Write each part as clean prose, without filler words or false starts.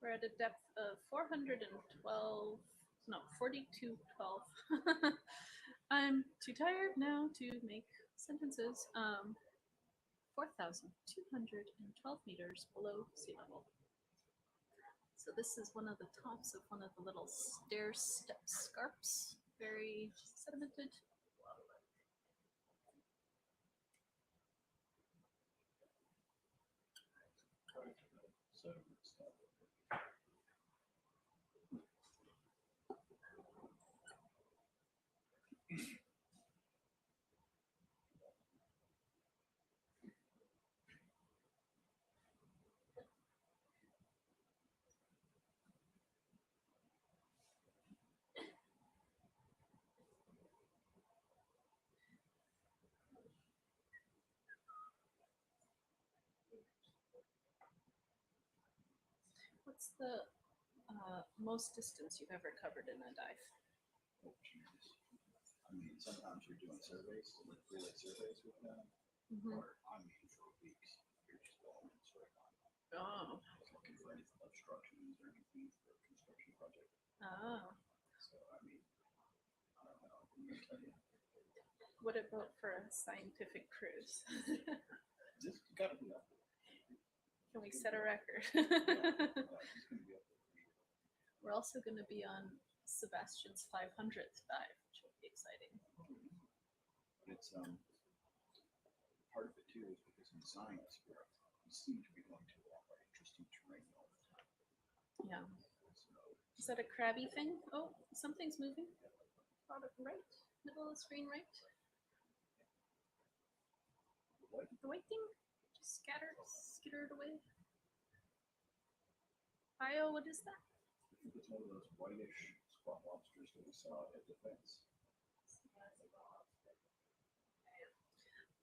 We're at a depth of 412, no, 4212. I'm too tired now to make sentences. 4,212 meters below sea level. So this is one of the tops of one of the little stair step scarps, very sedimented. What's the most distance you've ever covered in a dive? I mean, sometimes you're doing surveys, like relay surveys with them, or I mean, for weeks, you're just going in straight on. Oh. Looking for any obstructions or anything for a construction project. Oh. So, I mean, I don't know. I'm gonna tell you. What about for a scientific cruise? Just gotta be up. Can we set a record? We're also going to be on Sebastian's 500th dive, which will be exciting. But it's part of it too is because in science we seem to be going to a lot more interesting terrain all the time. Yeah. So, is that a crabby thing? Oh, something's moving. Right, middle of the screen, right. The white thing just skittered away. Bio, what is that? I think it's one of those whitish squat lobsters that we saw at the fence.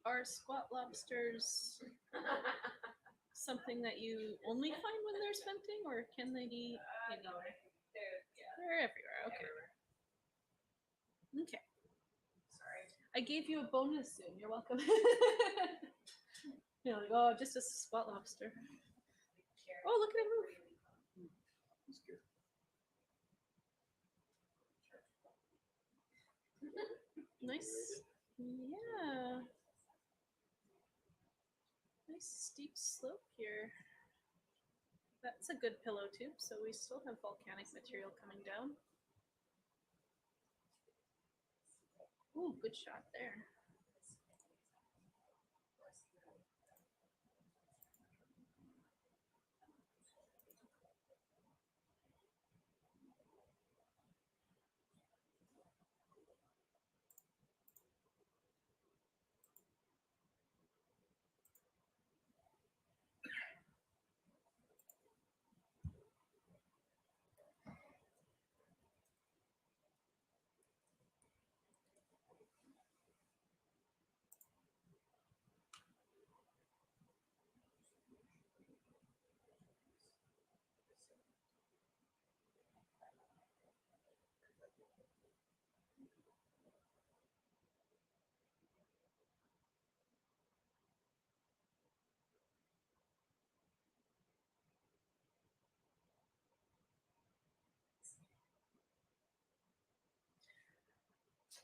Are squat lobsters something that you only find when there's venting, or can they be anywhere? They're everywhere. Okay. Okay. Sorry. I gave you a bonus soon. You're welcome. You're like, oh, just a squat lobster. Oh, look at it move. He's good. Nice. Yeah. Nice steep slope here. That's a good pillow tube, so we still have volcanic material coming down. Ooh, good shot there.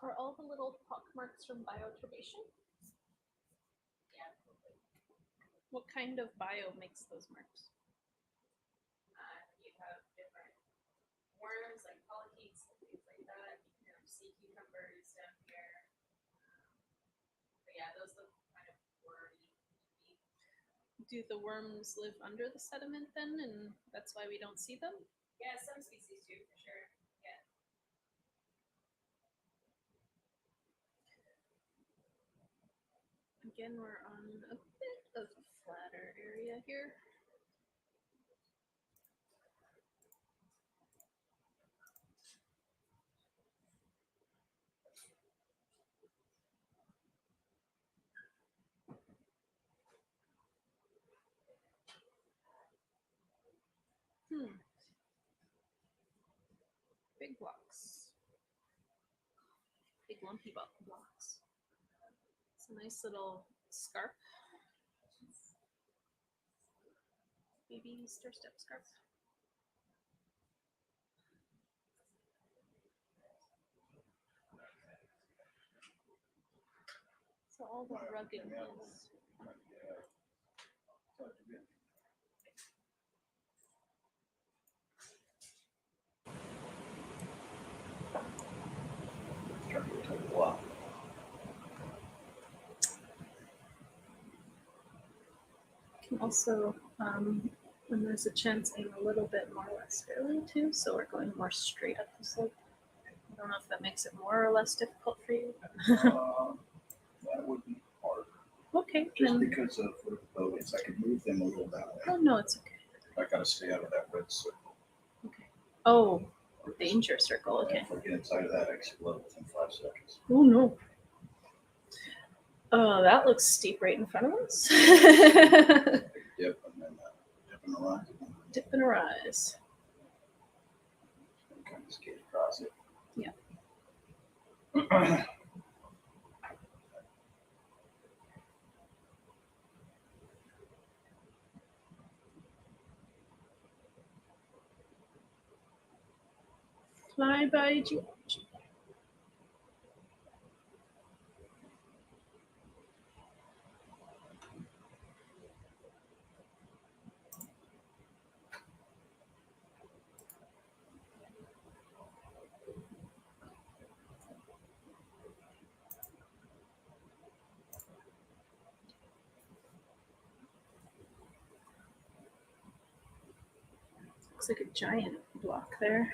Are all the little pock marks from bioturbation? Yeah. What kind of bio makes those marks? You have different worms like polychaetes and things like that. You can have sea cucumbers down here. But yeah, those look kind of wormy to me. Do the worms live under the sediment then, and that's why we don't see them? Yeah, some species do for sure. Yeah. Again, we're on a bit of a flatter area here. Big blocks. Big lumpy blocks. It's a nice little scarp. Baby stair step scarp. So all the ruggedness. Can also, when there's a chance, aim a little bit more westerly too, so we're going more straight up the slope. I don't know if that makes it more or less difficult for you. That would be hard. Okay, Just then. because of where the boat is, I could move them a little that way. Oh no, it's okay. I gotta stay out of that red circle. Okay. Oh, the danger circle. Okay. If I get inside of that, I explode within 5 seconds. Oh no. Oh, that looks steep right in front of us. Dip and then dip and rise. Dip and rise. Kind of skate across it. Yeah. Fly by geology. Looks like a giant block there.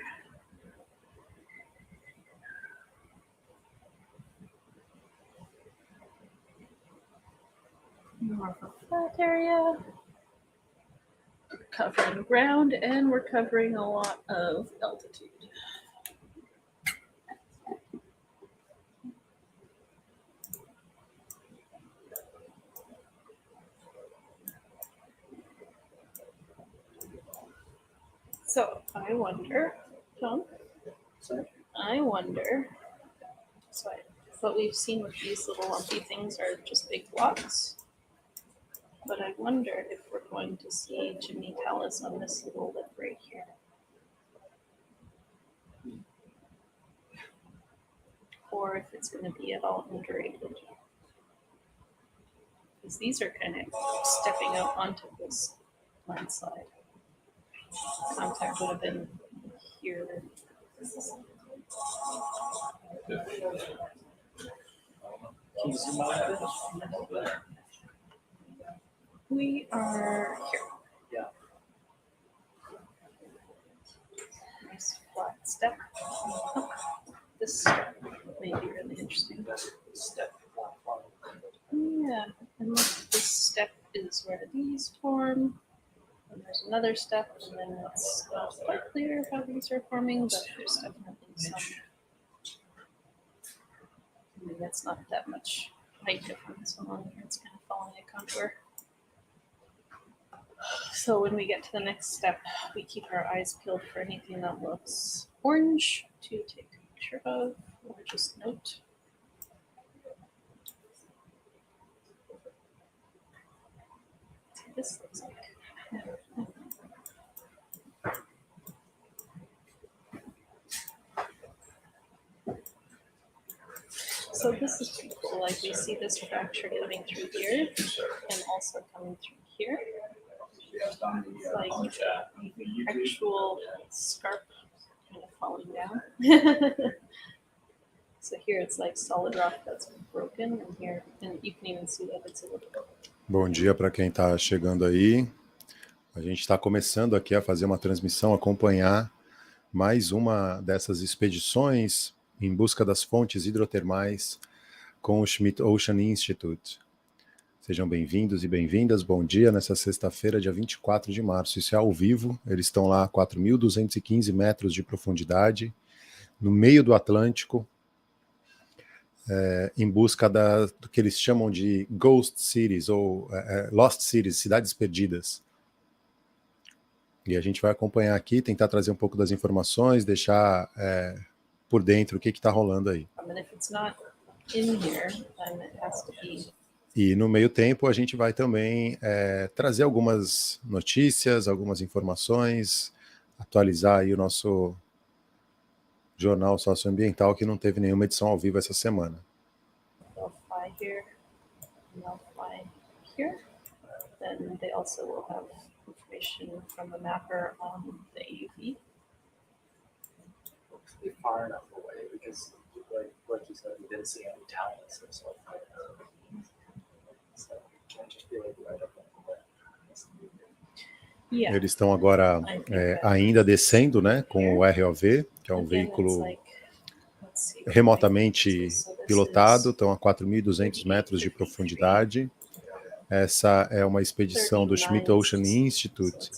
More of a flat area. Covering ground, and we're covering a lot of altitude. So I wonder, John, I wonder, so what we've seen with these little lumpy things are just big blocks. But I wonder if we're going to see Jimmy Talus on this little lip right here. Or if it's going to be at all indurated. Because these are kind of stepping out onto this landslide. Contact would have been here. We are here. Yeah. Nice flat step. This step may be really interesting. Step. Yeah, and this step is where these form. And there's another step, and then it's not quite clear how these are forming, but there's definitely some. I mean, that's not that much height difference along here. It's kind of following a contour. So when we get to the next step, we keep our eyes peeled for anything that looks orange to take a picture of or just note. See what this looks like. So this is pretty cool. Like we see this fracture coming through here and also coming through here. It's like actual scarp kind of falling down. So here it's like solid rock that's broken, and here, and you can even see that it's a little. Bom dia para quem está chegando aí. A gente está começando aqui a fazer uma transmissão, acompanhar mais uma dessas expedições em busca das fontes hidrotermais com o Schmidt Ocean Institute. Sejam bem-vindos e bem-vindas. Bom dia nessa sexta-feira, dia 24 de março. Isso é ao vivo. Eles estão lá a 4.215 metros de profundidade, no meio do Atlântico, em busca do que eles chamam de Ghost Cities, ou Lost Cities, cidades perdidas. E a gente vai acompanhar aqui, tentar trazer um pouco das informações, deixar por dentro o que está rolando aí. E no meio tempo a gente vai também trazer algumas notícias, algumas informações, atualizar aí o nosso jornal socioambiental, que não teve nenhuma edição ao vivo essa semana. and they'll fly here. Then they also will have information from the mapper on the AUV. Be far enough away because, like you said, we didn't see any talents or so. So it can't just be like right up on the Yeah. Eles estão agora ainda descendo, né, com o ROV, que é um veículo remotamente pilotado, estão a 4.200 metros de profundidade. Essa é uma expedição do Schmidt Ocean Institute.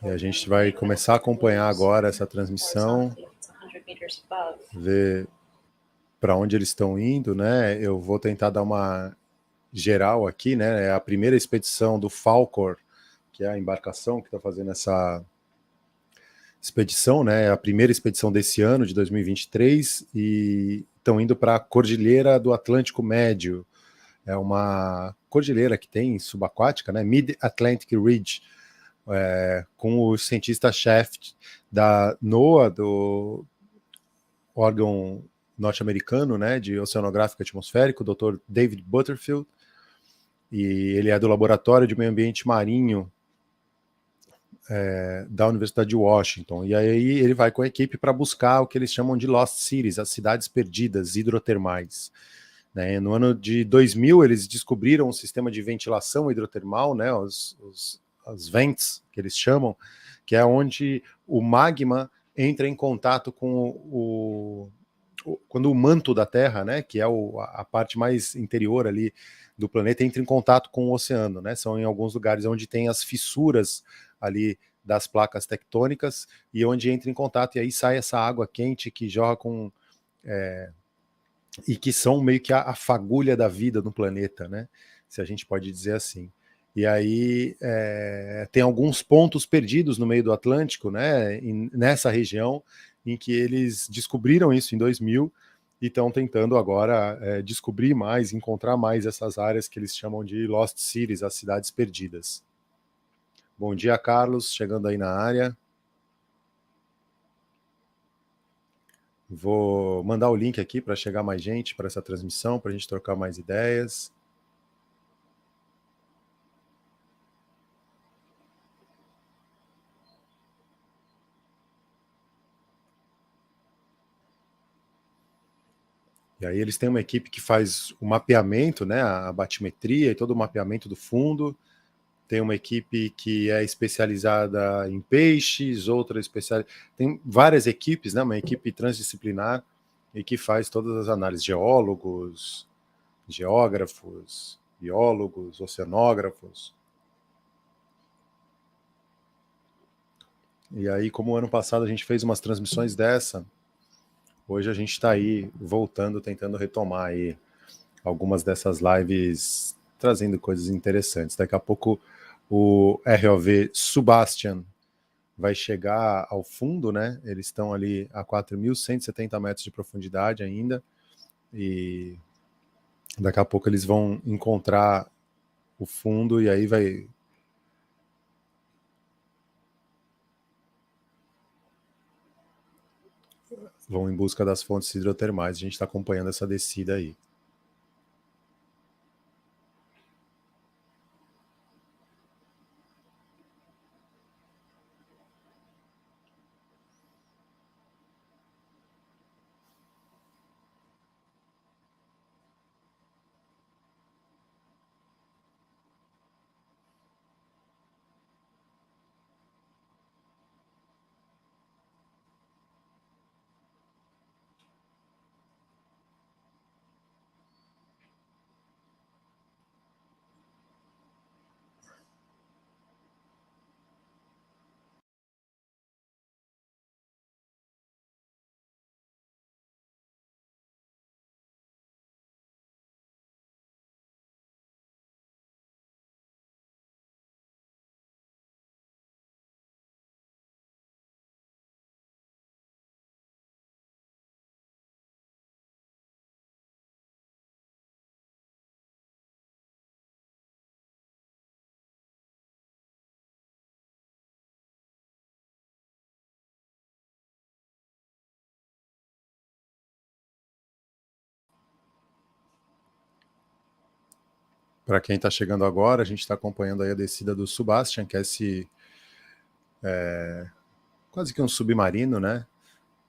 E a gente vai começar a acompanhar agora essa transmissão, ver para onde eles estão indo, né? Eu vou tentar dar uma geral aqui, né? É a primeira expedição do Falcor, que é a embarcação que está fazendo essa expedição, né? É a primeira expedição desse ano, de 2023, e estão indo para a Cordilheira do Atlântico Médio. É uma cordilheira que tem subaquática, né? Mid-Atlantic Ridge, com o cientista-chefe da NOAA, do órgão norte-americano, né, de oceanográfico atmosférico, o Dr. David Butterfield, e ele é do Laboratório de Meio Ambiente Marinho da Universidade de Washington. E aí ele vai com a equipe para buscar o que eles chamam de Lost Cities, as cidades perdidas, hidrotermais. Né? No ano de 2000, eles descobriram um sistema de ventilação hidrotermal, né, os vents, que eles chamam, que é onde o magma entra em contato com quando o manto da Terra, né, que é a parte mais interior ali do planeta, entra em contato com o oceano, né? São em alguns lugares onde tem as fissuras ali das placas tectônicas e onde entra em contato, e aí sai essa água quente que jorra com... e que são meio que a fagulha da vida no planeta, né? Se a gente pode dizer assim. E aí tem alguns pontos perdidos no meio do Atlântico, né, nessa região, em que eles descobriram isso em 2000 e estão tentando agora descobrir mais, encontrar mais essas áreas que eles chamam de Lost Cities, as cidades perdidas. Bom dia, Carlos, chegando aí na área. Vou mandar o link aqui para chegar mais gente para essa transmissão, para a gente trocar mais ideias. E aí eles têm uma equipe que faz o mapeamento, né, a batimetria e todo o mapeamento do fundo. Tem uma equipe que é especializada em peixes, outra especializada... Tem várias equipes, né, uma equipe transdisciplinar, e que faz todas as análises. Geólogos, geógrafos, biólogos, oceanógrafos. E aí, como ano passado a gente fez umas transmissões dessa, hoje a gente está aí voltando, tentando retomar aí algumas dessas lives, trazendo coisas interessantes. Daqui a pouco o ROV Subastian vai chegar ao fundo, né? Eles estão ali a 4.170 metros de profundidade ainda, e daqui a pouco eles vão encontrar o fundo, e aí vão em busca das fontes hidrotermais. A gente está acompanhando essa descida aí. Para quem está chegando agora, a gente está acompanhando aí a descida do Subastian, que é esse quase que um submarino, né?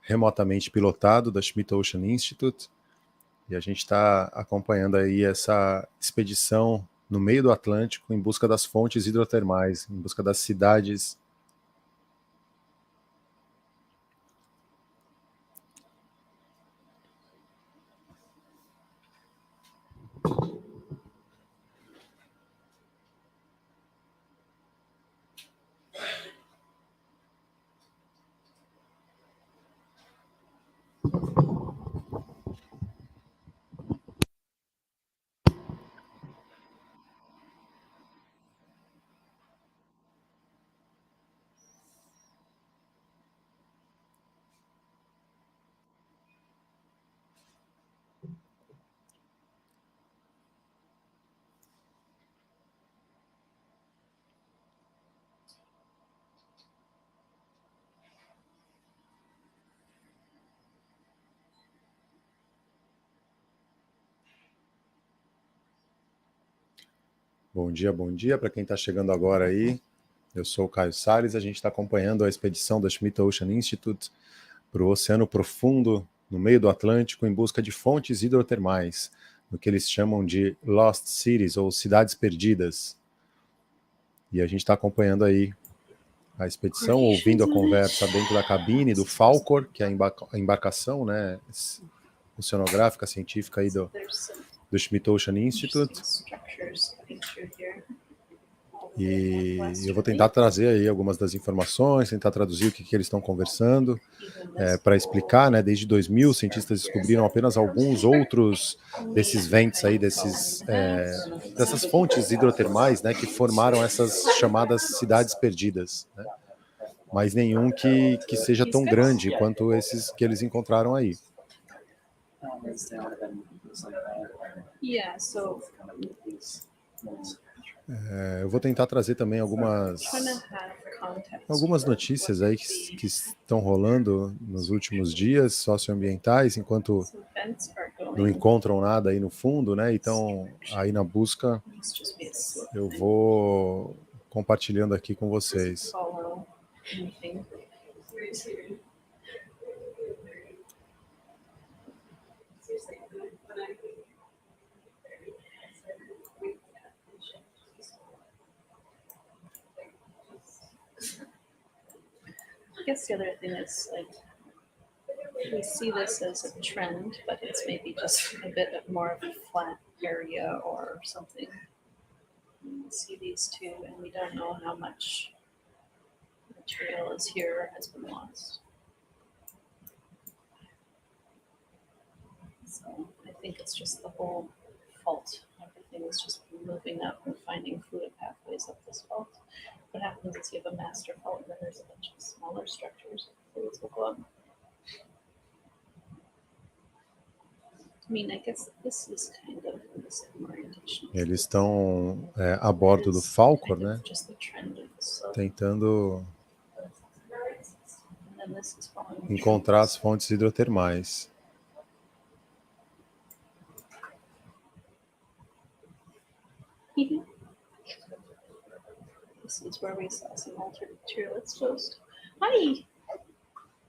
Remotamente pilotado da Schmidt Ocean Institute. E a gente está acompanhando aí essa expedição no meio do Atlântico em busca das fontes hidrotermais, em busca das cidades. Bom dia para quem está chegando agora aí. Eu sou o Caio Salles, a gente está acompanhando a expedição da Schmidt Ocean Institute para o oceano profundo, no meio do Atlântico, em busca de fontes hidrotermais, no que eles chamam de Lost Cities, ou cidades perdidas. E a gente está acompanhando aí a expedição, ouvindo a conversa dentro da cabine do Falcor, que é a embarcação, né, oceanográfica, científica aí do Schmidt Ocean Institute. E eu vou tentar trazer aí algumas das informações, tentar traduzir o que eles estão conversando, para explicar, né? Desde 2000, os cientistas descobriram apenas alguns outros desses ventos aí, dessas fontes hidrotermais, né? Que formaram essas chamadas cidades perdidas, né? Mas nenhum que seja tão grande quanto esses que eles encontraram aí. Yeah, so Eu vou tentar trazer também algumas notícias aí que estão rolando nos últimos dias socioambientais, enquanto não encontram nada aí no fundo, né? Então, aí na busca, eu vou compartilhando aqui com vocês. I guess the other thing is, like, we see this as a trend, but it's maybe just a bit more of a flat area or something. We see these two, and we don't know how much material is here or has been lost. So I think it's just the whole fault. Everything is just moving up and finding fluid pathways up this fault. What happens is you have a master fault, and then there's a bunch of smaller structures. Fluids will go up. I mean, I guess this is kind of the same orientation. Eles estão a bordo do Falcor, né? Just the trend of the slope. Tentando And then this is following encontrar as fontes hidrotermais. This is where we saw some altered material exposed. Hi!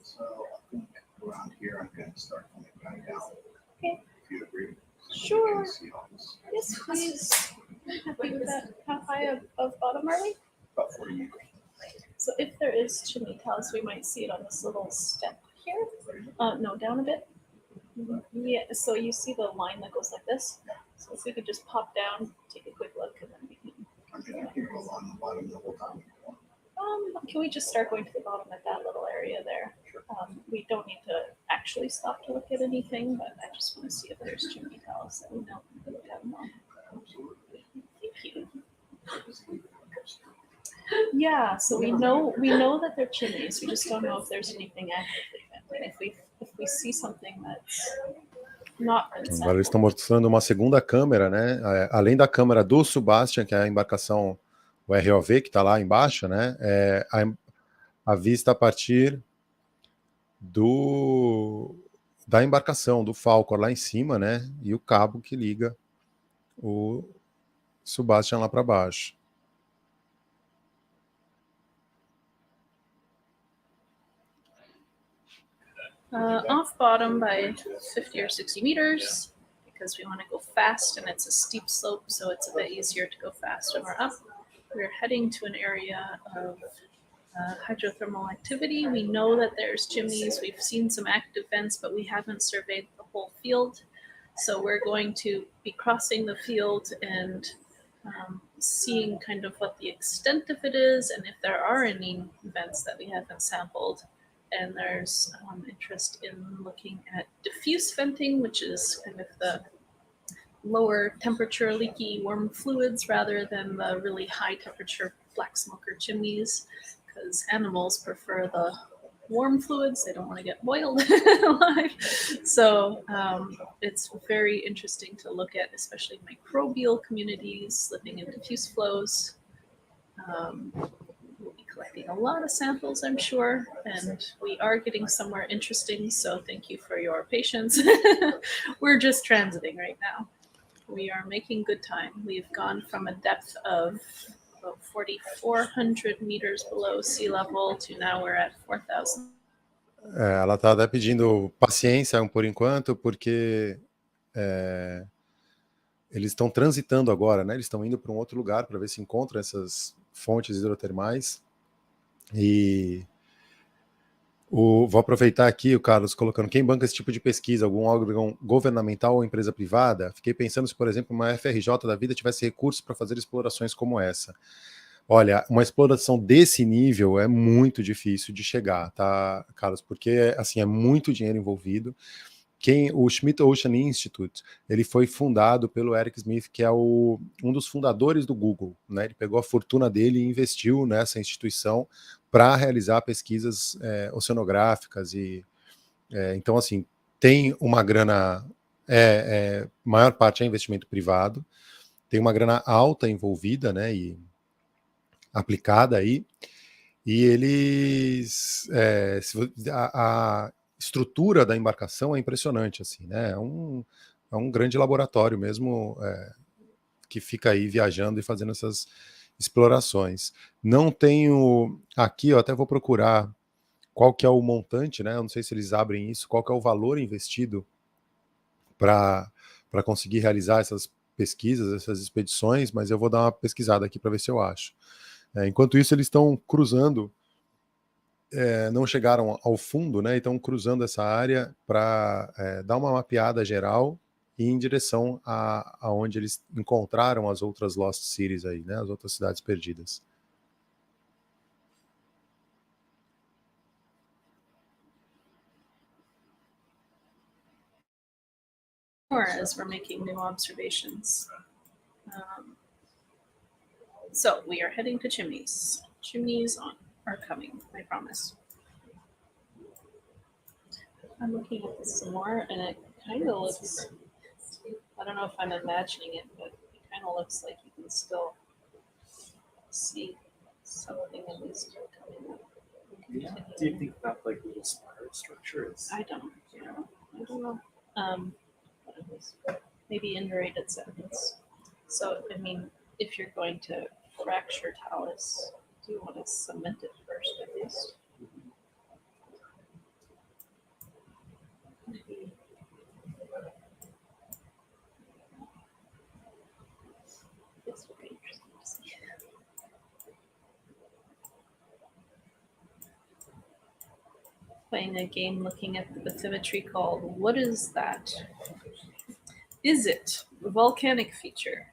So I think around here I'm going to start coming back down. Okay. If you agree. Sure. You can see all this. Yes, please. I'm happy with that. How high of bottom are we? About 40 meters. So if there is chimney tiles, we might see it on this little step here. No, down a bit. Yeah, so you see the line that goes like this? So if we could just pop down, take a quick look, and then we can. I'm going to go along the bottom the whole time. Can we just start going to the bottom at that little area there? We don't need to actually stop to look at anything, but I just want to see if there's chimney tiles that we know we look at them on. Thank you. Yeah, so we know that they're chimneys. We just don't know if there's anything actively venting. If we see something that's not been Agora eles estão mostrando uma segunda câmera, né? Além da câmera do Subastian, que é a embarcação, o ROV, que está lá embaixo, né? A vista a partir da embarcação, do Falcor lá em cima, né? E o cabo que liga o Subastian lá para baixo. Off bottom by 50 or 60 meters because we want to go fast and it's a steep slope, so it's a bit easier to go fast when we're up. We're heading to an area of hydrothermal activity. We know that there's chimneys. We've seen some active vents, but we haven't surveyed the whole field. So we're going to be crossing the field and seeing kind of what the extent of it is and if there are any vents that we haven't sampled. And there's interest in looking at diffuse venting, which is kind of the lower temperature leaky warm fluids rather than the really high temperature black smoker chimneys, because animals prefer the warm fluids. They don't want to get boiled alive. So it's very interesting to look at, especially microbial communities living in diffuse flows. We'll be collecting a lot of samples, I'm sure, and we are getting somewhere interesting, so thank you for your patience. We're just transiting right now. We are making good time. We've gone from a depth of about 4,400 meters below sea level to now we're at 4,000. Ela está até pedindo paciência por enquanto, porque eles estão transitando agora, né? Eles estão indo para um outro lugar para ver se encontram essas fontes hidrotermais. E vou aproveitar aqui o Carlos colocando: quem banca esse tipo de pesquisa, algum órgão governamental ou empresa privada? Fiquei pensando se, por exemplo, uma FRJ da vida tivesse recursos para fazer explorações como essa. Olha, uma exploração desse nível é muito difícil de chegar, tá, Carlos? Porque assim, é muito dinheiro envolvido. O Schmidt Ocean Institute, ele foi fundado pelo Eric Smith, que é um dos fundadores do Google, né? Ele pegou a fortuna dele e investiu nessa instituição para realizar pesquisas oceanográficas então assim, tem uma grana, maior parte é investimento privado, tem uma grana alta envolvida, né, e aplicada aí, e eles a estrutura da embarcação é impressionante, assim, né? É um grande laboratório mesmo, que fica aí viajando e fazendo essas explorações. Não tenho aqui, eu até vou procurar qual que é o montante, né? Eu não sei se eles abrem isso, qual que é o valor investido para conseguir realizar essas pesquisas, essas expedições, mas eu vou dar uma pesquisada aqui para ver se eu acho. Enquanto isso, eles estão cruzando, não chegaram ao fundo, né? Estão cruzando essa área para dar uma mapeada geral e em direção aonde eles encontraram as outras Lost Cities aí, né? As outras cidades perdidas. As we're making new observations. So we are heading to chimneys. Chimneys are coming, I promise. I'm looking at this some more, and it kind of looks, I don't know if I'm imagining it, but it kind of looks like you can still see something at least coming up. Yeah. Do you think that like little spiral structure is? I don't know. What it is. Maybe indurated sediments. So, I mean, if you're going to fracture talus, do you want to cement it first at least? Maybe. This would be interesting to see. Playing a game looking at the bathymetry called What Is That? Is it a volcanic feature?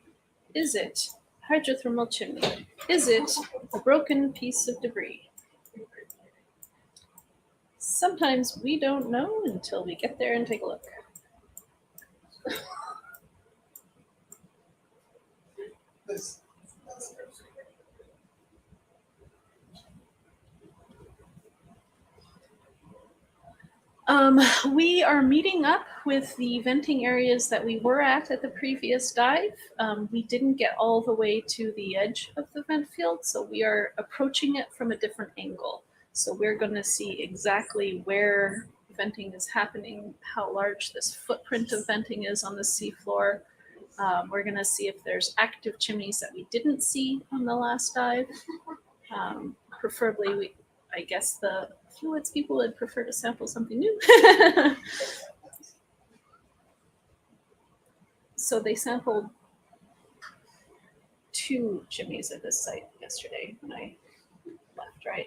Is it hydrothermal chimney? Is it a broken piece of debris? Sometimes we don't know until we get there and take a look. We are meeting up with the venting areas that we were at the previous dive. We didn't get all the way to the edge of the vent field, so we are approaching it from a different angle. So we're going to see exactly where venting is happening, how large this footprint of venting is on the seafloor, We're going to see if there's active chimneys that we didn't see on the last dive. Preferably, I guess the fluids people would prefer to sample something new. So they sampled 2 chimneys at this site yesterday when I left, right?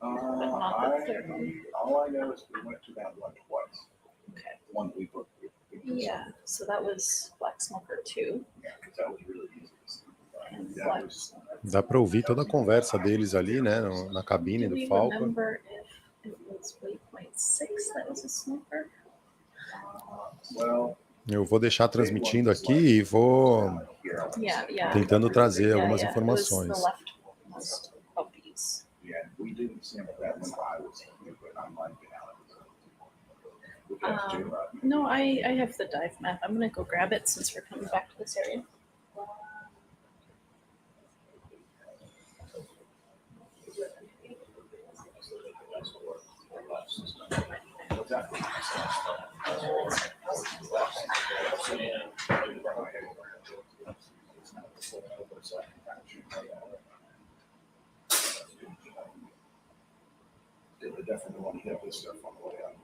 not the third one. All I know is we went to that one twice. Okay. The one we booked. Yeah, so that was Black Smoker 2. Yeah, because that was really easy to see. And That Black was, Dá para ouvir toda a conversa deles ali, né, na cabine Do do we Falcon. remember if it was waypoint 6 that was a smoker? well, Eu vou deixar transmitindo aqui e vou Yeah. tentando trazer algumas It was the informações. leftmost of these. yeah, we didn't sample that when I was here, but I might get out of it. Would you have to, No, I have the dive map. I'm gonna go grab it since we're coming back to this area. what's that? They definitely want to hit this stuff on the way up.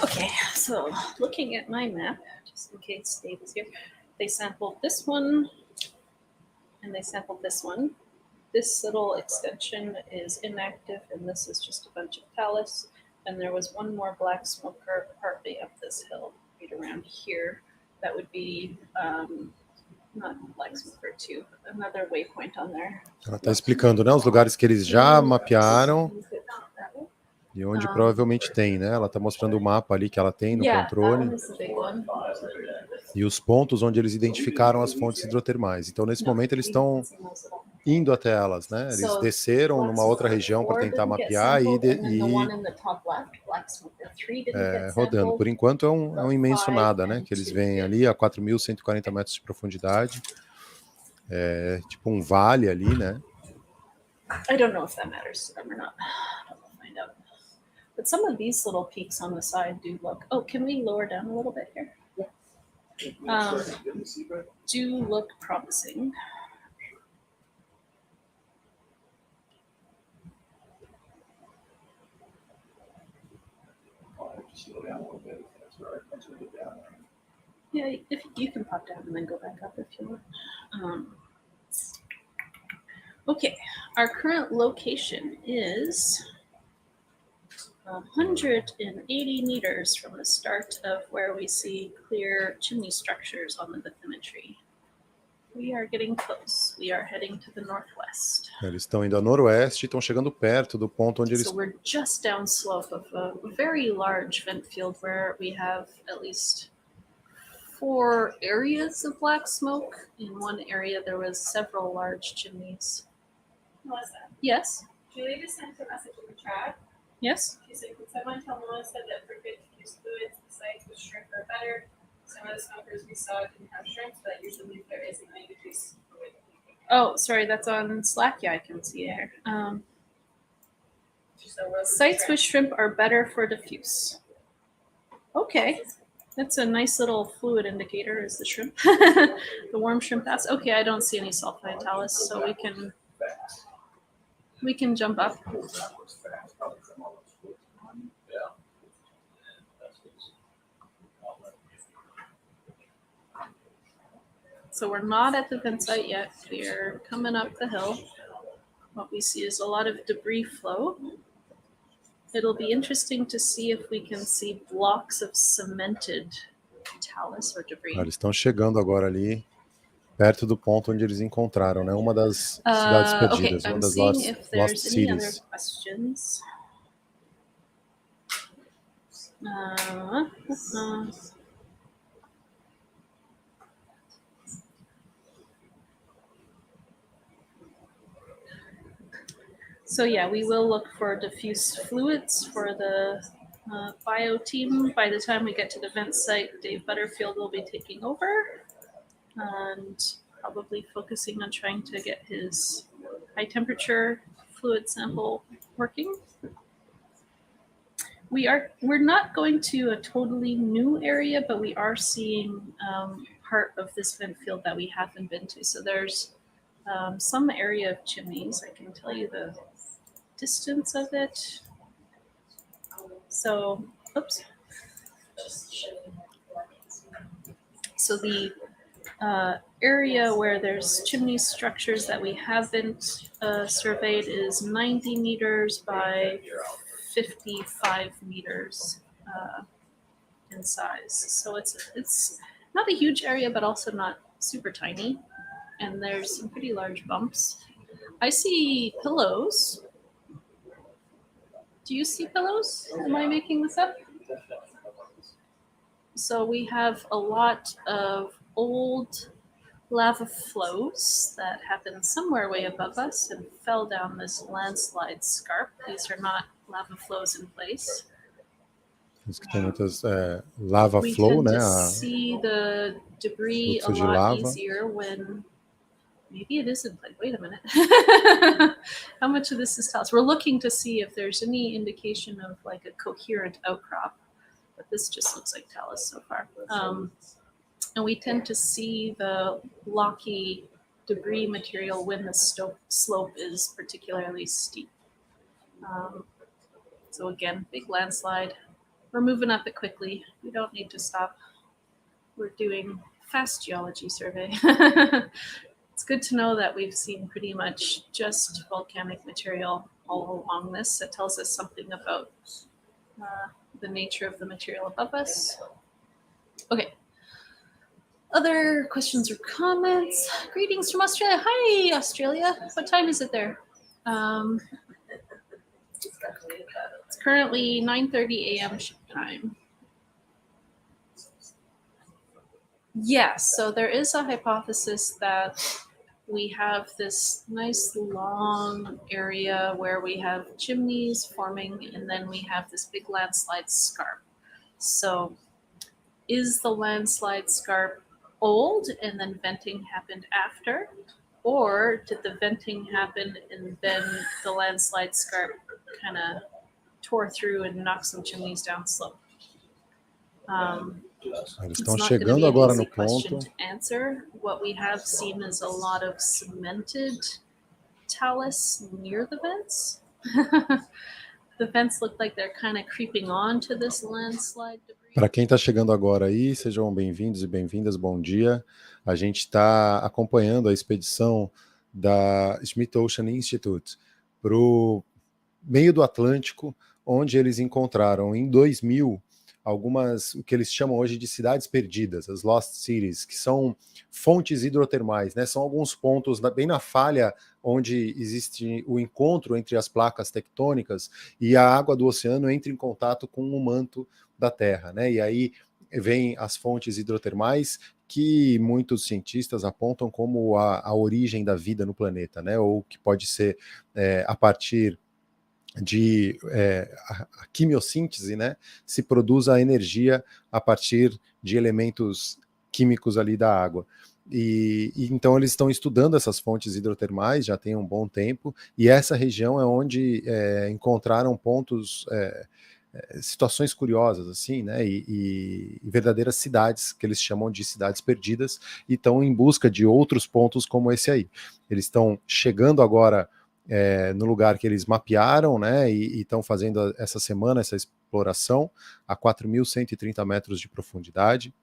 Okay, so looking at my map, just in case Dave is here, they sampled this one and they sampled this one. This little extension is inactive, and this is just a bunch of talus. And there was one more black smoker partly up this hill, right around here. That would be not black smoker 2, another waypoint on there. Ela está explicando, né, os lugares que eles já mapearam e onde provavelmente tem, né? Ela está mostrando o mapa ali que ela tem no Yeah, that controle one is the big one. e os pontos onde eles identificaram as fontes hidrotermais. Então, nesse momento, eles estão indo até elas, né? Eles desceram numa outra região para tentar mapear e rodando. Por enquanto é um imenso nada, né? Que eles veem ali a 4.140 metros de profundidade. É tipo um vale ali, né? I don't know if that matters to them or not. I'll find out. But some of these little peaks on the side do look. Oh, can we lower down a little bit here? Do look promising. Slow down a little bit. That's right. That's a bit down there. Yeah, if you can pop down and then go back up if you want. Okay, our current location is 180 meters from the start of where we see clear chimney structures on the bathymetry. We are getting close. We are heading to the northwest. Eles estão indo a noroeste e estão chegando perto do ponto onde eles... So we're just downslope of a very large vent field where we have at least 4 areas of black smoke. In one area, there was several large chimneys. Melissa, Yes? Julie just sent a message in the chat. Yes? She said, could someone tell Melissa that for good diffuse fluids, the sites with shrimp are better? Some of the smokers we saw didn't have shrimp, but usually if there isn't any diffuse fluid. Oh, sorry, that's on Slack. Yeah, I can see it here. So roasted Sites with shrimp. shrimp are better for diffuse. Okay. That's a nice little fluid indicator, is the shrimp. The warm shrimp bass. Okay, I don't see any sulfide talus, so we can jump up. That was fast. Probably from all those flips. So we're not at the vent site yet. We're coming up the hill. What we see is a lot of debris flow. It'll be interesting to see if we can see blocks of cemented talus or debris. Eles estão chegando agora ali, perto do ponto onde eles encontraram, né? Uma das cidades perdidas, Okay, uma I'm das seeing if lost there's any other cities. questions. So yeah, we will look for diffuse fluids for the bio team. By the time we get to the vent site, Dave Butterfield will be taking over and probably focusing on trying to get his high temperature fluid sample working. We're not going to a totally new area, but we are seeing part of this vent field that we haven't been to. So there's some area of chimneys. I can tell you the distance of it. So, oops. So the area where there's chimney structures that we haven't surveyed is 90 meters by 55 meters in size. So it's not a huge area, but also not super tiny. And there's some pretty large bumps. I see pillows. Do you see pillows? Am I making this up? So we have a lot of old lava flows that happened somewhere way above us and fell down this landslide scarp. These are not lava flows in place. Diz que tem muitas lava We flow, tend né? to see the debris a fluxo de lot lava. easier when maybe it is in place. Wait a minute. How much of this is talus? We're looking to see if there's any indication of like a coherent outcrop, but this just looks like talus so far. And we tend to see the blocky debris material when the slope is particularly steep. So again, big landslide. We're moving up it quickly. We don't need to stop. We're doing fast geology survey. It's good to know that we've seen pretty much just volcanic material all along this. That tells us something about the nature of the material above us. Okay. Other questions or comments? Greetings from Australia. Hi, Australia. What time is it there? It's currently 9:30 a.m. ship time. Yes, so there is a hypothesis that we have this nice long area where we have chimneys forming, and then we have this big landslide scarp. So is the landslide scarp old and then venting happened after? Or did the venting happen and then the landslide scarp kind of tore through and knocked some chimneys down slope? Eles It's estão not going to chegando be an agora easy no question ponto. to answer. What we have seen is a lot of cemented talus near the vents. The vents look like they're kind of creeping onto this landslide debris. Para quem está chegando agora aí, sejam bem-vindos e bem-vindas, bom dia. A gente está acompanhando a expedição da Schmidt Ocean Institute para o meio do Atlântico, onde eles encontraram em 2000 algumas, o que eles chamam hoje de cidades perdidas, as Lost Cities, que são fontes hidrotermais, né? São alguns pontos bem na falha onde existe o encontro entre as placas tectônicas e a água do oceano entra em contato com o manto da Terra, né? E aí vem as fontes hidrotermais que muitos cientistas apontam como a origem da vida no planeta, né? Ou que pode ser a partir de a quimiossíntese, né, se produz a energia a partir de elementos químicos ali da água. E então eles estão estudando essas fontes hidrotermais já tem um bom tempo, e essa região é onde encontraram pontos, situações curiosas, assim, né, e verdadeiras cidades, que eles chamam de cidades perdidas, e estão em busca de outros pontos como esse aí. Eles estão chegando agora no lugar que eles mapearam, né, e estão fazendo essa semana essa exploração a 4.130 metros de profundidade,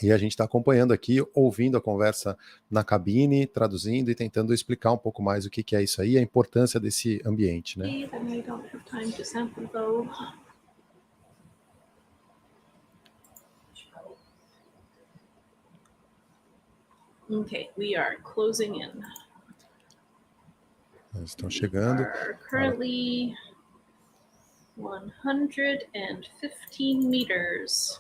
e a gente está acompanhando aqui, ouvindo a conversa na cabine, traduzindo e tentando explicar um pouco mais o que é isso aí, a importância desse ambiente, né. Okay, we are closing in. Eles estão chegando. Currently 115 meters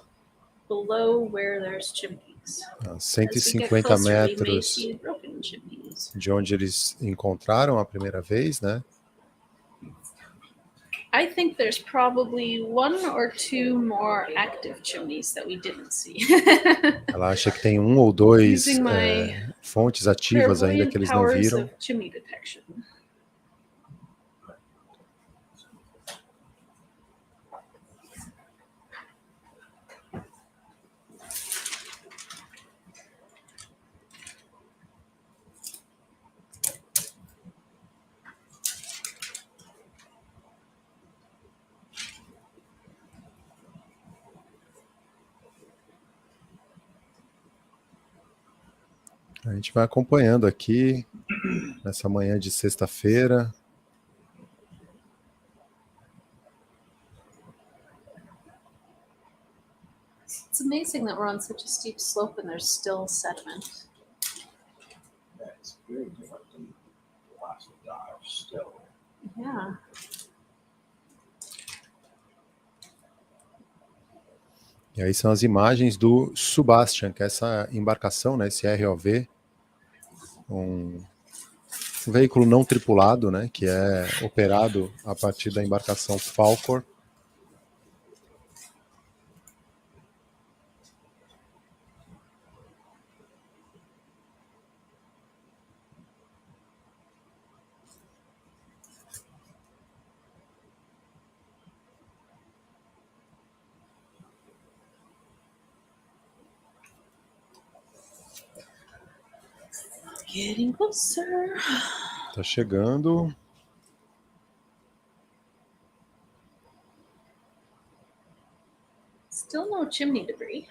below where there's chimneys. A As we get 150 closer, we may metros see broken chimneys. de onde eles encontraram a primeira vez, né? I think there's probably 1 or 2 more active chimneys that we didn't see. Ela acha que tem 1 ou 2 Using my fontes ativas ainda clairvoyant que eles não powers viram. of chimney detection. A gente vai acompanhando aqui nessa manhã de sexta-feira. It's amazing that we're on such a steep slope and there's still sediment. Yeah, it's very different than the last dive still. Yeah. E aí são as imagens do Subastian, que é essa embarcação, né, esse ROV, um veículo não tripulado, né, que é operado a partir da embarcação Falcor. Getting closer. Tá chegando. Still no chimney debris,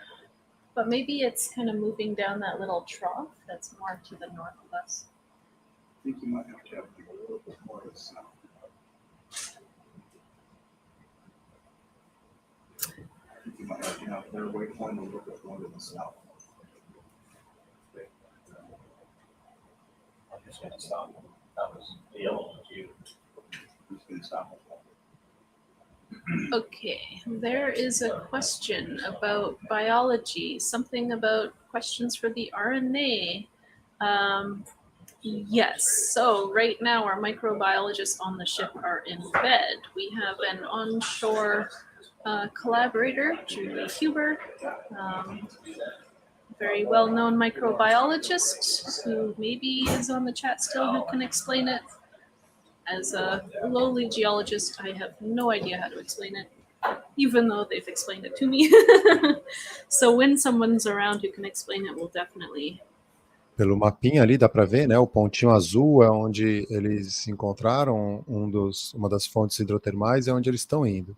but maybe it's kind of moving down that little trough that's more to the north of us. I think you might have to have a little bit more of the sound. I think you might have to have their waypoint a little bit more to the south. I'm just gonna stop. That was the yellow one, you. Who's going to stop it? Okay, there is a question about biology, something about questions for the RNA. Yes, so right now our microbiologists on the ship are in bed. We have an onshore collaborator, Julie Huber, very well-known microbiologist who maybe is on the chat still, who can explain it. As a lowly geologist, I have no idea how to explain it, even though they've explained it to me. So when someone's around who can explain it, we'll definitely... Pelo mapinha ali dá para ver, né? O pontinho azul é onde eles encontraram uma das fontes hidrotermais, é onde eles estão indo.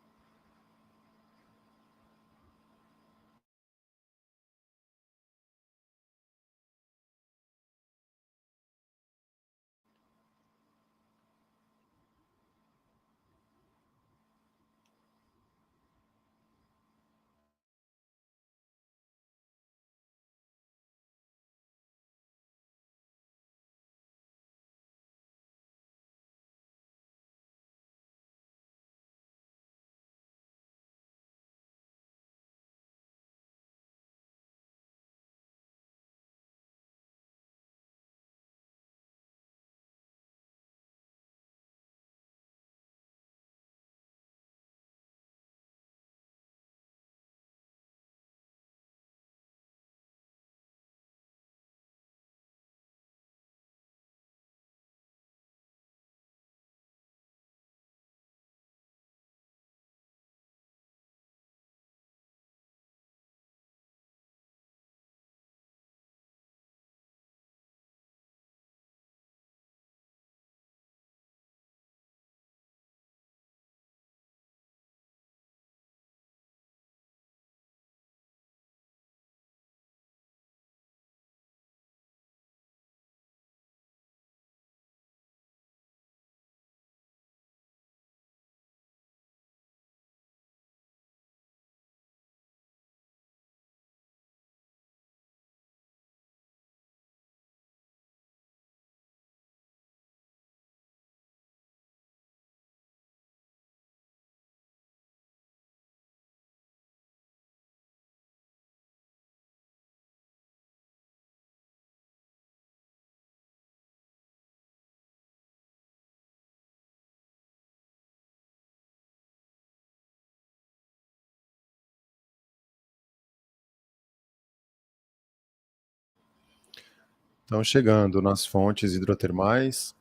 Estão chegando nas fontes hidrotermais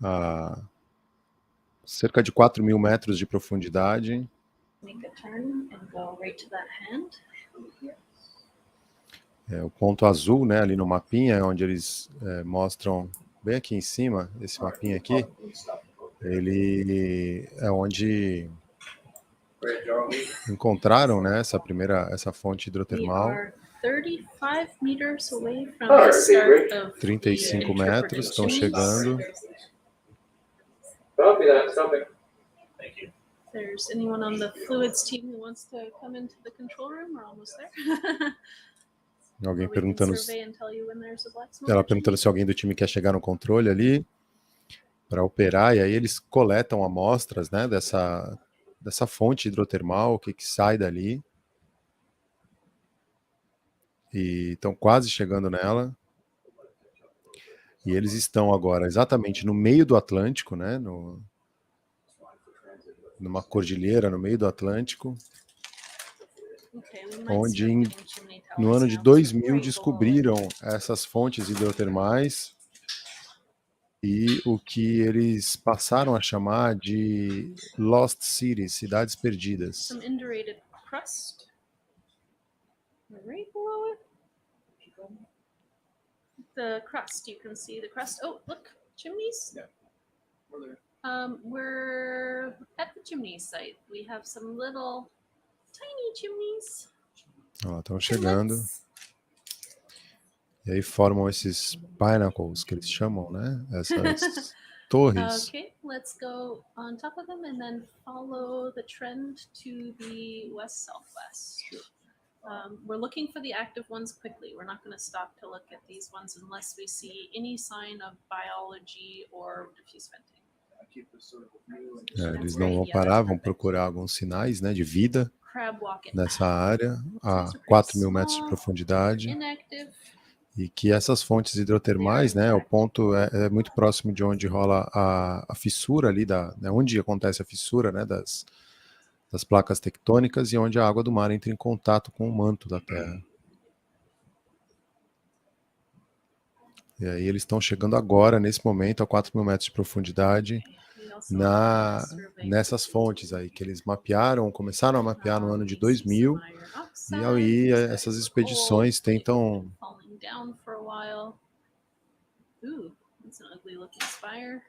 a cerca de 4.000 metros de profundidade. Make a turn and go right to that hand. O ponto azul, né, ali no mapinha, onde eles mostram bem aqui em cima, esse mapinha aqui, ele é onde encontraram, né, essa fonte We hidrotermal, are 35 meters away from the start of 35 the metros, estão interpreted chegando. Thank you. If there's anyone on the fluids team who wants to come into the control room, we're almost there. Alguém Or we can perguntando, survey and tell you when there's a black smoke ela or perguntando chimney. se alguém do time quer chegar no controle ali para operar, e aí eles coletam amostras, né, dessa fonte hidrotermal, o que sai dali, e estão quase chegando nela. E eles estão agora exatamente no meio do Atlântico, né, numa cordilheira no meio do Atlântico, Okay, we might onde start getting chimney no towers ano de now, so 2000 very descobriram below essas fontes hidrotermais e o que eles passaram a chamar de Lost Cities, cidades perdidas. some indurated crust. Right below it. The crust, you can see the crust. Oh, look, chimneys. We're there. We're at the chimney site. We have some little tiny chimneys. Ó, estão chegando. Inlets. E aí formam esses pinnacles, que eles chamam, né? Essas torres. Okay, let's go on top of them and then follow the trend to the west-southwest. We're looking for the active ones quickly. We're not going to stop to look at these ones unless we see any sign of biology or diffuse venting. I keep this sort of view and Eles não vão parar, vão procurar alguns sinais, né, de vida Crab walking. nessa área a These are pretty 4.000 metros de small, profundidade. inactive. E que essas fontes hidrotermais, né, o ponto é muito próximo de onde rola a fissura ali, né, onde acontece a fissura, né, das placas tectônicas e onde a água do mar entra em contato com o manto da Terra. E aí eles estão chegando agora, nesse momento, a 4.000 metros de profundidade, We also have survey nessas fontes aí, que eles mapearam, começaram a mapear no ano de 2000, some iron oxide, e aí studying essas the expedições cold, they've tentam been falling down for a while. Ooh, that's an ugly looking spire.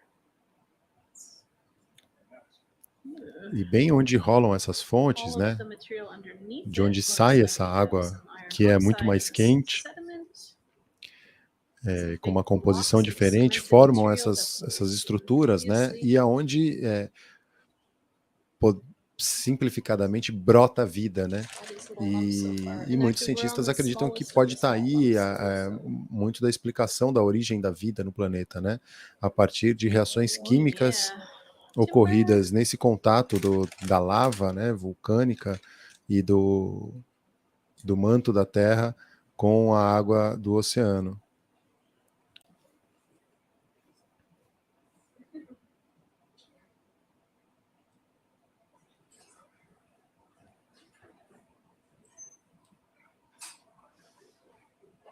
e bem onde rolam essas fontes, All né, of the material underneath de onde it looks sai like essa we have água some iron que é muito mais oxide, quente, sediment. com uma composição Blocks of diferente, cemented formam material essas estruturas, né, previously. e aonde, simplificadamente, brota a vida, né? That is little lumps so far. E muitos Inactive, we're on cientistas the acreditam que smallest of pode the estar small aí lumps. muito da explicação da origem da vida no planeta, né? A partir de reações Oh, químicas yeah. ocorridas nesse contato da lava, né, vulcânica e do manto da Terra com a água do oceano.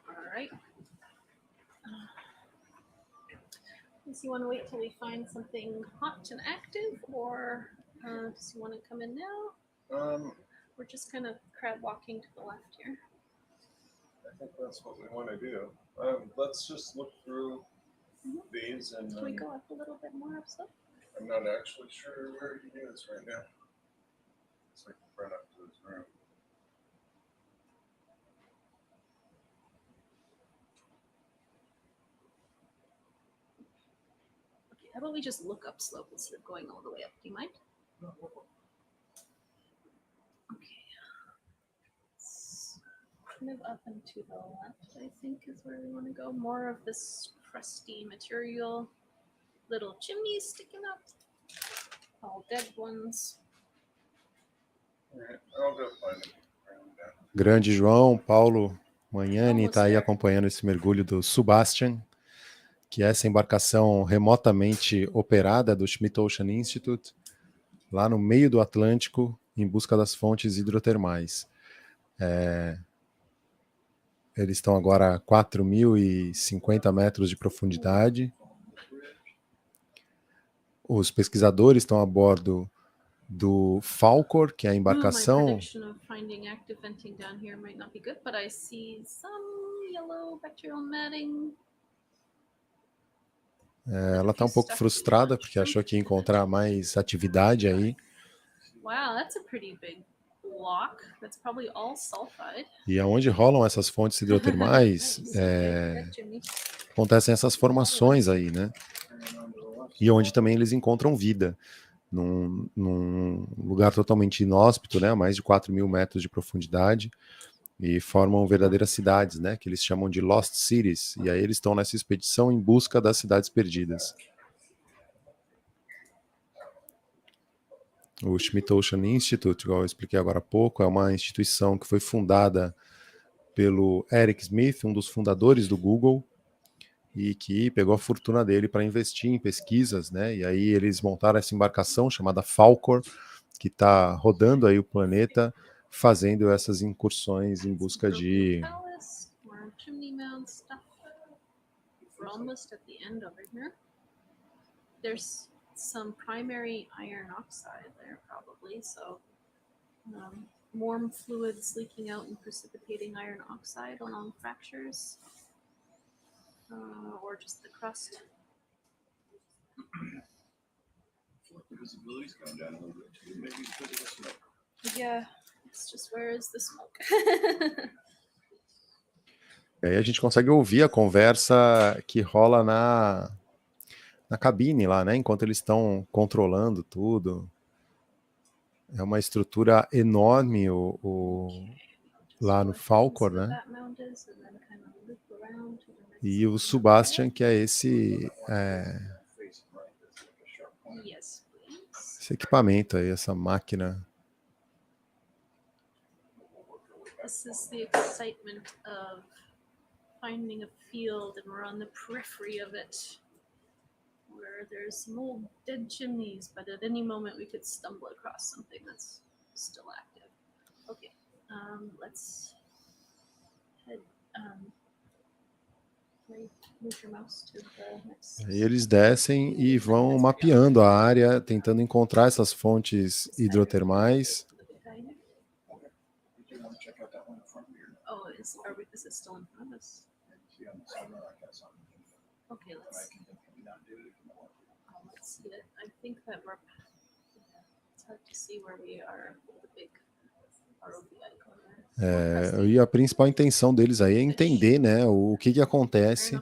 All right. Does you want to wait till we find something hot and active, or does you want to come in now? We're just kind of crab walking to the left here. I think that's what we want to do. Let's just look through these, and Can we go up a little bit more up slope? I'm not actually sure where he is right now. It's like right up to his room. Okay, how about we just look up slope instead of going all the way up? Do you mind? Okay. Kind of up and to the left, I think, is where we want to go. More of this crusty material. Little chimneys sticking up. All dead ones. All right, I'll go find him. Grande João Paulo Magnani está aí acompanhando esse mergulho do Subastian, que é essa embarcação remotamente operada do Schmidt Ocean Institute, lá no meio do Atlântico, em busca das fontes hidrotermais. Eles estão agora a 4.050 metros de profundidade. Os pesquisadores estão a bordo do Falcor, que é a My embarcação. prediction of finding active venting down here might not be good, but I see some yellow bacterial matting. Ela está um pouco frustrada porque achou que ia encontrar mais atividade aí. Wow, that's a pretty big block. That's probably all sulfide. E aonde rolam essas fontes hidrotermais, Nice. Okay, Jimmy. acontecem essas formações aí, né? E onde também eles encontram vida. Num lugar totalmente inóspito, né? A mais de 4.000 metros de profundidade. E formam verdadeiras cidades, né? Que eles chamam de Lost Cities. E aí eles estão nessa expedição em busca das cidades perdidas. O Schmidt Ocean Institute, igual eu expliquei agora há pouco, é uma instituição que foi fundada pelo Eric Smith, um dos fundadores do Google, e que pegou a fortuna dele para investir em pesquisas, né? E aí eles montaram essa embarcação chamada Falcor, que está rodando aí o planeta, fazendo essas incursões em busca de Palace, more chimney mound stuff. We're almost at the end over here. There's some primary iron oxide there, probably. So, warm fluids leaking out and precipitating iron oxide along fractures, or just the crust. The visibility's gone down a little bit too, maybe because of the smoke. Yeah, it's just where is the smoke? E aí a gente consegue ouvir a conversa que rola na cabine lá, né? Enquanto eles estão controlando tudo. É uma estrutura enorme lá no Falcor, né? E o Subastian, que é esse Yes, please. esse equipamento aí, essa máquina. This is the excitement of finding a field, and we're on the periphery of it, where there's some old dead chimneys, but at any moment we could stumble across something that's still active. Okay, let's head. Move your mouse to the next. Aí eles descem e vão mapeando a área, tentando encontrar essas fontes hidrotermais. Did you want to check out that one in front of you? Oh, is it still in front of us? See on the side, I got something. Okay, I let's can not do it if you want. let's see it. I think that we're. It's hard to see where we are with the big ROV icon there. E a principal intenção deles aí é entender, né, o que acontece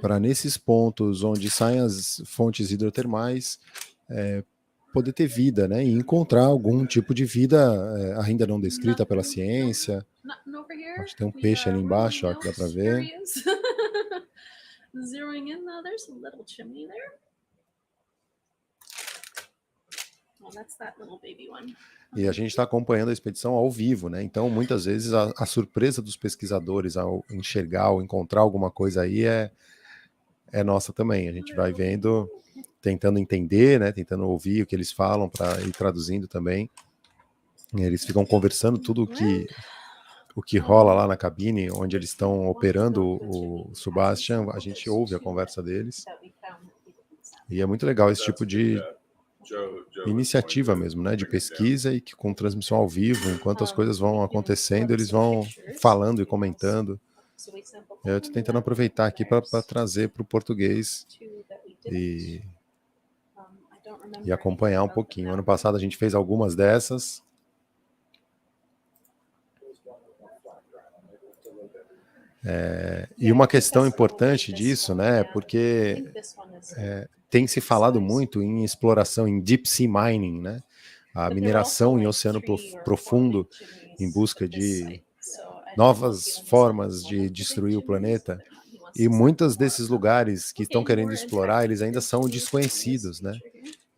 para nesses pontos onde saem as fontes hidrotermais poder ter vida, né, e encontrar algum tipo de vida ainda não descrita pela ciência. Acho que tem um peixe ali embaixo, ó, que dá para ver. Zeroing in though, there's a little chimney there. Well, that's that little baby one. E a gente está acompanhando a expedição ao vivo, né? Então, muitas vezes, a surpresa dos pesquisadores ao enxergar, ao encontrar alguma coisa aí é nossa também. A gente vai vendo, tentando entender, né? Tentando ouvir o que eles falam para ir traduzindo também. E eles ficam conversando tudo o que rola lá na cabine, onde eles estão operando o Subastian. A gente ouve a conversa deles. E é muito legal esse tipo de iniciativa mesmo, né, de pesquisa e que com transmissão ao vivo, enquanto as coisas vão acontecendo, eles vão falando e comentando. Eu estou tentando aproveitar aqui para trazer para o português e acompanhar um pouquinho. Ano passado a gente fez algumas dessas. E uma questão importante disso, né, porque tem se falado muito em exploração, em deep sea mining, né, a mineração em oceano profundo em busca de novas formas de destruir o planeta. E muitos desses lugares que estão querendo explorar, eles ainda são desconhecidos, né?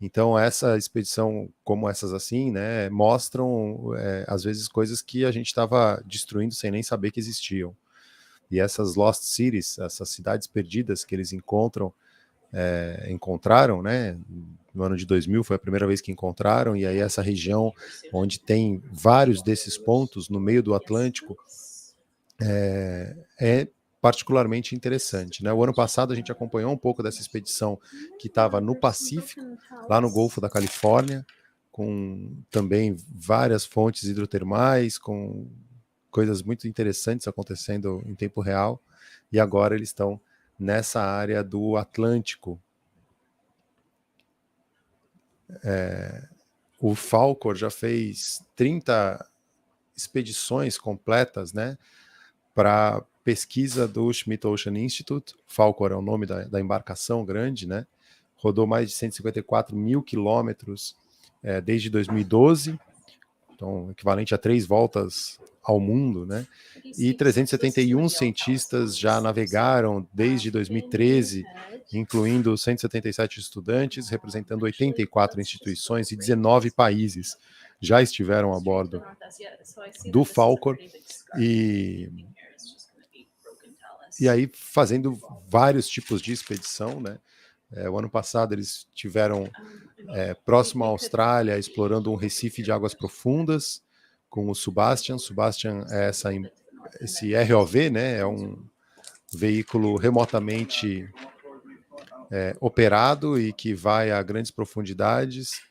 Então essa expedição, como essas assim, né, mostram às vezes coisas que a gente estava destruindo sem nem saber que existiam. E essas Lost Cities, essas cidades perdidas que eles encontraram, né? No ano de 2000 foi a primeira vez que encontraram, e aí essa região onde tem vários desses pontos no meio do Atlântico, é particularmente interessante, né? O ano passado a gente acompanhou um pouco dessa expedição que estava no Pacífico, lá no Golfo da Califórnia, com também várias fontes hidrotermais, com coisas muito interessantes acontecendo em tempo real, e agora eles estão nessa área do Atlântico. O Falcor já fez 30 expedições completas, né, para pesquisa do Schmidt Ocean Institute. Falcor é o nome da embarcação grande, né? Rodou mais de 154 mil quilômetros desde 2012, então equivalente a 3 voltas ao mundo, né? E 371 cientistas já navegaram desde 2013, incluindo 177 estudantes, representando 84 instituições e 19 países já estiveram a bordo do Falcor e aí fazendo vários tipos de expedição, né? O ano passado eles tiveram próximo à Austrália, explorando um recife de águas profundas com o Subastian. Subastian é esse ROV, né? É um veículo remotamente operado e que vai a grandes profundidades,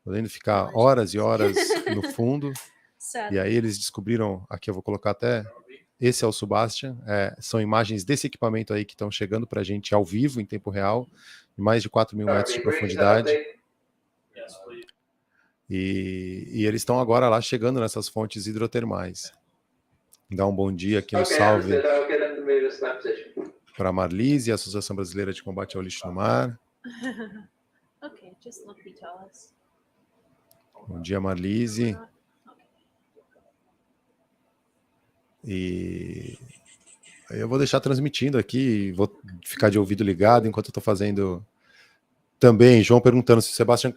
podendo ficar horas e horas no fundo. E aí eles descobriram, aqui eu vou colocar até, esse é o Subastian, são imagens desse equipamento aí que estão chegando para a gente ao vivo, em tempo real, em mais de 4 mil metros de profundidade. E eles estão agora lá chegando nessas fontes hidrotermais. Dá um bom dia aqui, um salve para a Marlise, a Associação Brasileira de Combate ao Lixo no Mar. Bom dia, Marlise. E eu vou deixar transmitindo aqui, vou ficar de ouvido ligado enquanto eu estou fazendo também. João perguntando se o Sebastian...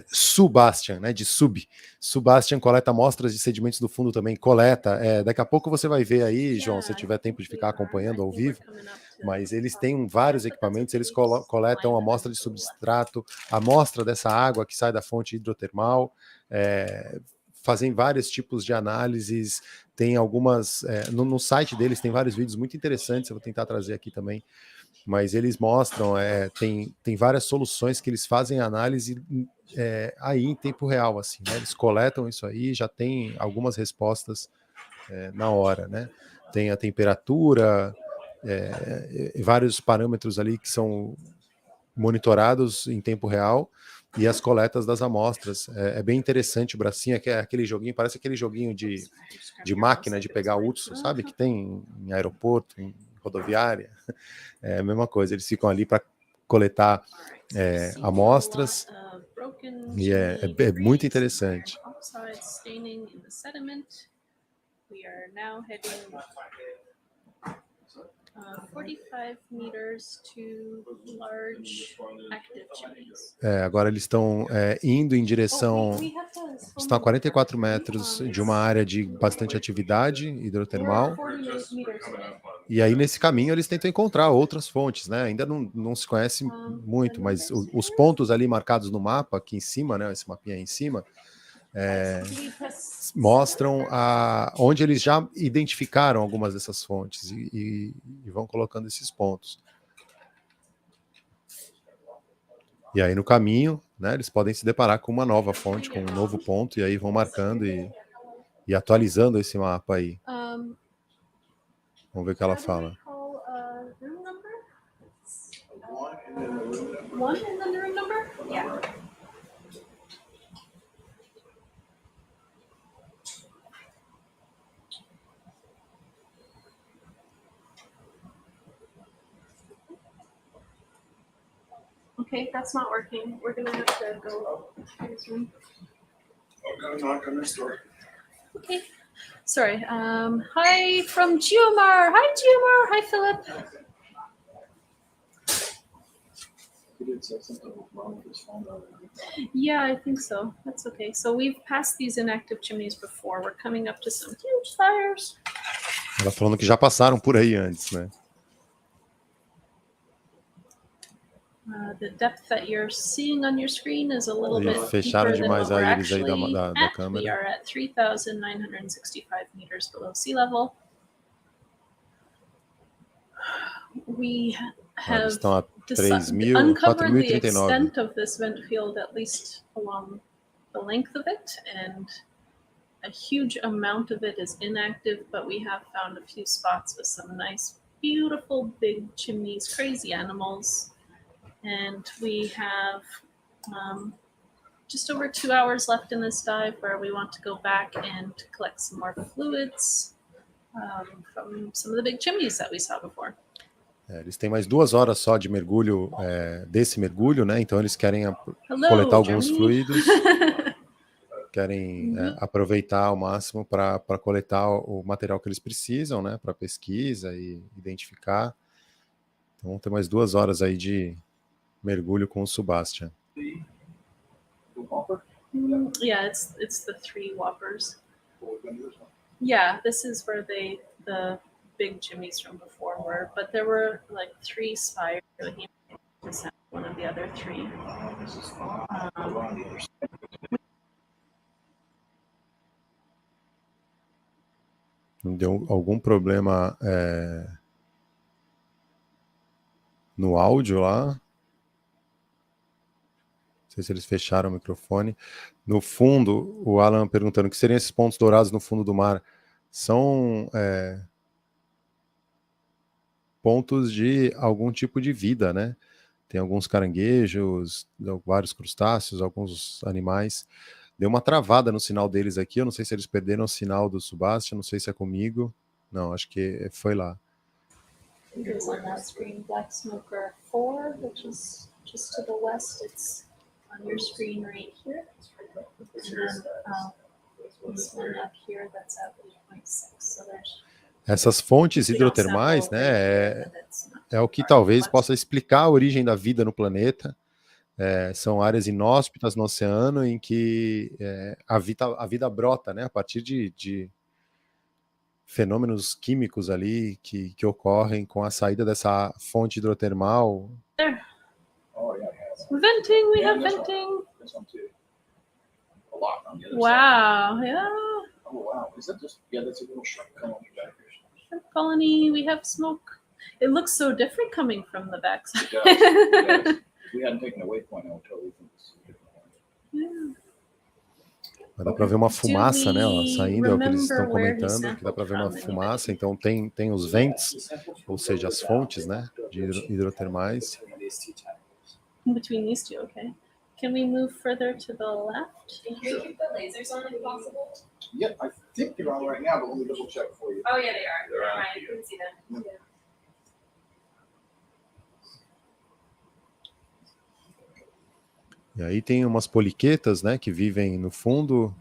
Subastian, né, de Subastian coleta amostras de sedimentos do fundo também, coleta. Daqui a pouco você vai ver aí, João, se tiver tempo de ficar acompanhando ao vivo, mas eles têm vários equipamentos, eles coletam amostra de substrato, amostra dessa água que sai da fonte hidrotermal, fazem vários tipos de análises, tem algumas, no site deles tem vários vídeos muito interessantes, eu vou tentar trazer aqui também, mas eles mostram, tem várias soluções que eles fazem análise aí em tempo real, assim, né? Eles coletam isso aí, já tem algumas respostas na hora, né? Tem a temperatura, vários parâmetros ali que são monitorados em tempo real, e as coletas das amostras. É bem interessante o bracinho, que é aquele joguinho, parece aquele joguinho de máquina de pegar urso, sabe? Que tem em aeroporto, em rodoviária. É a mesma coisa, eles ficam ali para coletar amostras, e é muito interessante. Uh, 45 meters to large active chimneys. Agora eles estão indo em direção... Estão a 44 metros de uma área de bastante atividade hidrotermal. E aí, nesse caminho, eles tentam encontrar outras fontes, né? Ainda não se conhece muito, mas os pontos ali marcados no mapa, aqui em cima, né? Esse mapinha aí em cima, mostram onde eles já identificaram algumas dessas fontes e vão colocando esses pontos. E aí no caminho, né, eles podem se deparar com uma nova fonte, com um novo ponto, e aí vão marcando e atualizando esse mapa aí. Vamos ver o que ela fala. One and then the room number? Yeah. Okay, that's not working. We're gonna have to go to this room. I'm gonna knock on this door. Okay. Sorry. Hi from Geomar. Hi, Geomar. Hi, Philip. He did say something was wrong with his phone. Yeah, I think so. That's okay. So we've passed these inactive chimneys before. We're coming up to some huge fires. Ela falando que já passaram por aí antes, né? The depth that you're seeing on your screen is a little bit fecharam deeper than demais what a we're íris aí actually da at. We câmera. are at 3,965 meters below sea level. we Eles have estão a uncovered the 4.039. extent of this vent field, at least along the length of it, and a huge amount of it is inactive, but we have found a few spots with some nice, beautiful big chimneys, crazy animals, and we have just over 2 hours left in this dive where we want to go back and collect some more fluids from some of the big chimneys that we saw before. Eles têm mais 2 horas só de mergulho, desse mergulho, né? Então eles querem coletar Hello, alguns Germany. fluidos, querem aproveitar ao máximo para coletar o material que eles precisam, né? Para pesquisa e identificar. Então tem mais 2 horas aí de mergulho com o Subastian. The Whopper? Yeah, it's the 3 whoppers. Well, we're gonna do this one. Yeah, this is where the big chimneys from before were, but there were like 3 spires. So he was one of the other 3. This is fun. We're on the other side. Deu algum problema no áudio lá. Não sei se eles fecharam o microfone. No fundo, o Alan perguntando o que seriam esses pontos dourados no fundo do mar. São pontos de algum tipo de vida, né? Tem alguns caranguejos, vários crustáceos, alguns animais. Deu uma travada no sinal deles aqui. Eu não sei se eles perderam o sinal do Subastian, não sei se é comigo. Não, acho que foi lá. There's on that screen Black Smoker 4, which is just to the west. It's on your screen right here. And then this one up here that's at 8.6. So there's Essas fontes hidrotermais, né, é o que talvez possa explicar a origem da vida no planeta. São áreas inóspitas no oceano em que a vida brota, né, a partir de fenômenos químicos ali que ocorrem com a saída dessa fonte hidrotermal. Oh, yeah, yeah. Venting, we Yeah, have this one. venting. This one too. A lot on the other side. Wow, yeah. Oh, wow. Is that just, yeah, that's a little shrimp colony back here. Shrimp colony, we have smoke. It looks so different coming from the backside. It does. It does. If we hadn't taken a waypoint, I would totally think this is a different one. Yeah. Mas dá para ver uma fumaça, né, ó, saindo, é o que eles estão remember where he comentando, que dá para ver uma sampled from, fumaça. Então tem os ventos, ou seja, as fontes, né, de hidrotermais. Between these two, okay. Can we move further to the left? Can you keep the lasers on if possible? Yeah, I think they're on right now, but let me double check for you. Oh yeah, they are. They're Never on mind, I here. couldn't see them. Yeah. E aí tem umas poliquetas, né, que vivem no fundo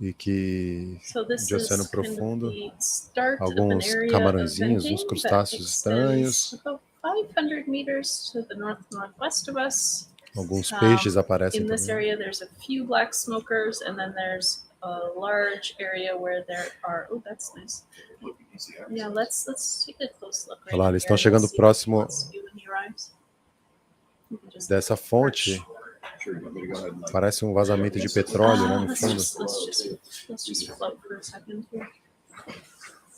e que So this de oceano is kind of profundo, the start of an alguns area camarõezinhos, of uns venting crustáceos that estranhos, extends about 500 meters to the northwest of us. alguns peixes aparecem In this também. area, there's a few black smokers, and then there's a large area where there are. Oh, that's nice. Look, you can see that. Yeah, let's take a close look. Right Olha lá, eles here. estão chegando We'll see próximo what he wants to do when he arrives. You can just dessa fonte. Sure, you want me to go ahead and like. Parece um vazamento de petróleo, né, no let's fundo. let's just float for a second here.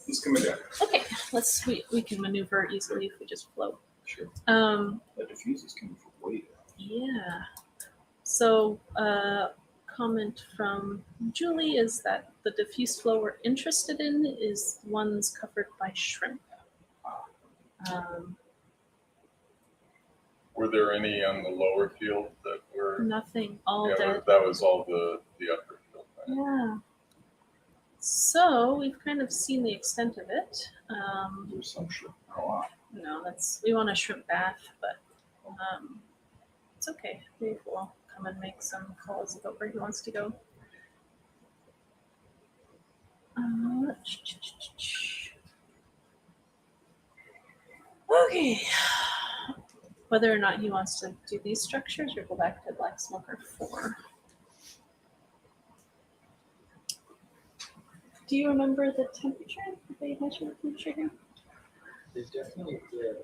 He's coming down. Okay, we can maneuver easily if we just float. Sure. Um, That diffuse is coming from way down. yeah. So, comment from Julie is that the diffuse flow we're interested in is ones covered by shrimp. Were there any on the lower field that were? Nothing, all dead. That was all the upper field. Right? Yeah. So we've kind of seen the extent of it. There's some shrimp. A lot. No, we want a shrimp bath, but it's okay. We will come and make some calls about where he wants to go. Okay. Whether or not he wants to do these structures or go back to Black Smoker 4. Do you remember the temperature? Did they measure the temperature here? They definitely did.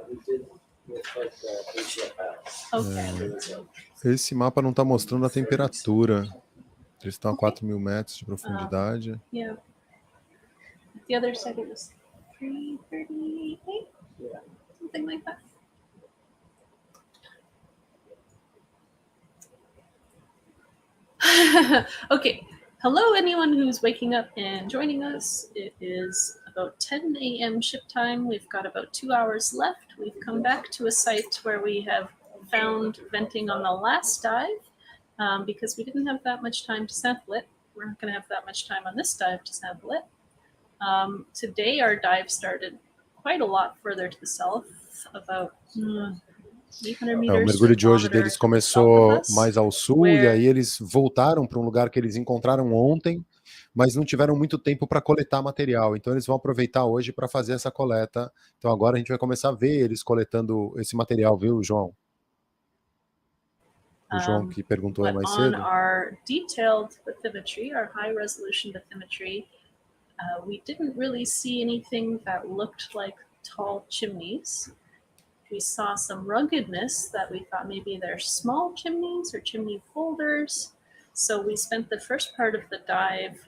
We did with like the HFS. Okay. Esse mapa não está mostrando a temperatura. Eles estão a 4.000 metros de profundidade. Yeah. The other side it was 338. Yeah. Something like that. Okay. Hello, anyone who's waking up and joining us. It is about 10 a.m. ship time. We've got about 2 hours left. We've come back to a site where we have found venting on the last dive because we didn't have that much time to sample it. We're not going to have that much time on this dive to sample it. Today, our dive started quite a lot further to the south, about 800 O meters. mergulho de hoje deles começou mais ao sul e where- aí eles voltaram para um lugar que eles encontraram ontem, mas não tiveram muito tempo para coletar material. Então eles vão aproveitar hoje para fazer essa coleta. Então agora a gente vai começar a ver eles coletando esse material, viu, João? O João que perguntou aí But mais on cedo. our detailed bathymetry, our high resolution bathymetry, we didn't really see anything that looked like tall chimneys. We saw some ruggedness that we thought maybe they're small chimneys or chimney folders. So we spent the first part of the dive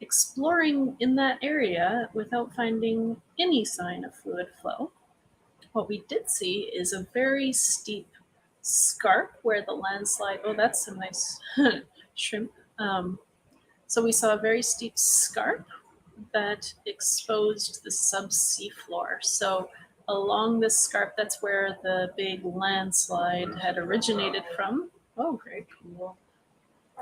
exploring in that area without finding any sign of fluid flow. What we did see is a very steep scarp where the landslide, oh, that's some nice shrimp. So we saw a very steep scarp that exposed the subsea floor. So along this scarp, that's where the big landslide had originated from. Oh, very cool.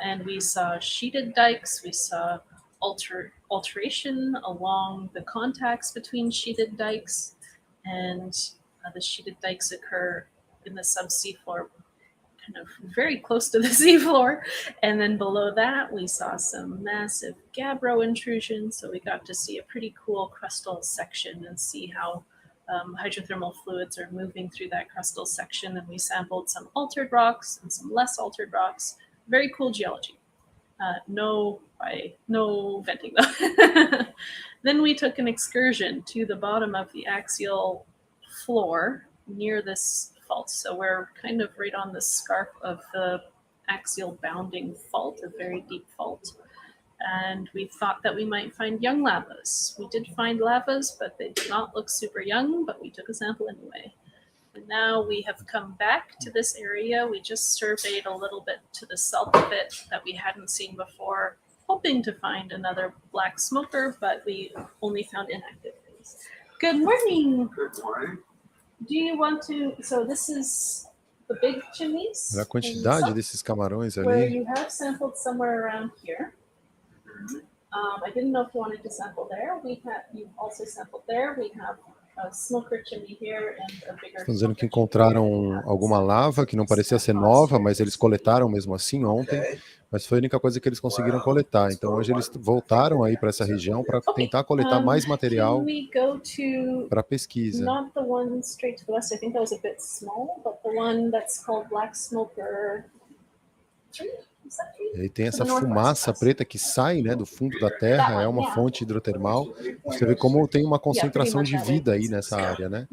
And we saw sheeted dikes. We saw alteration along the contacts between sheeted dikes. And the sheeted dikes occur in the subsea floor, kind of very close to the seafloor. And then below that, we saw some massive gabbro intrusions. So we got to see a pretty cool crustal section and see how hydrothermal fluids are moving through that crustal section. And we sampled some altered rocks and some less altered rocks. Very cool geology. No venting though. Then we took an excursion to the bottom of the axial floor near this fault. So we're kind of right on the scarp of the axial bounding fault, a very deep fault. And we thought that we might find young lavas. We did find lavas, but they did not look super young, but we took a sample anyway. And now we have come back to this area. We just surveyed a little bit to the south of it that we hadn't seen before, hoping to find another black smoker, but we only found inactive things. Good morning. Good morning. Do you want to, so this is the big chimneys. Olha a quantidade desses camarões Where ali. you have sampled somewhere around here. I didn't know if you wanted to sample there. You also sampled there. We have a smoker chimney here and a bigger. Estão dizendo que encontraram alguma lava que não parecia ser nova, mas eles coletaram mesmo assim ontem. Mas foi a única coisa que eles conseguiram coletar. Então hoje eles voltaram aí para essa região para tentar coletar mais material para pesquisa. Not the one straight to the west. I think that was a bit small, but the one that's called Black Smoker 3. E aí tem essa fumaça preta que sai, né, do fundo da terra, é uma fonte hidrotermal. Você vê como tem uma concentração de vida aí nessa área, né?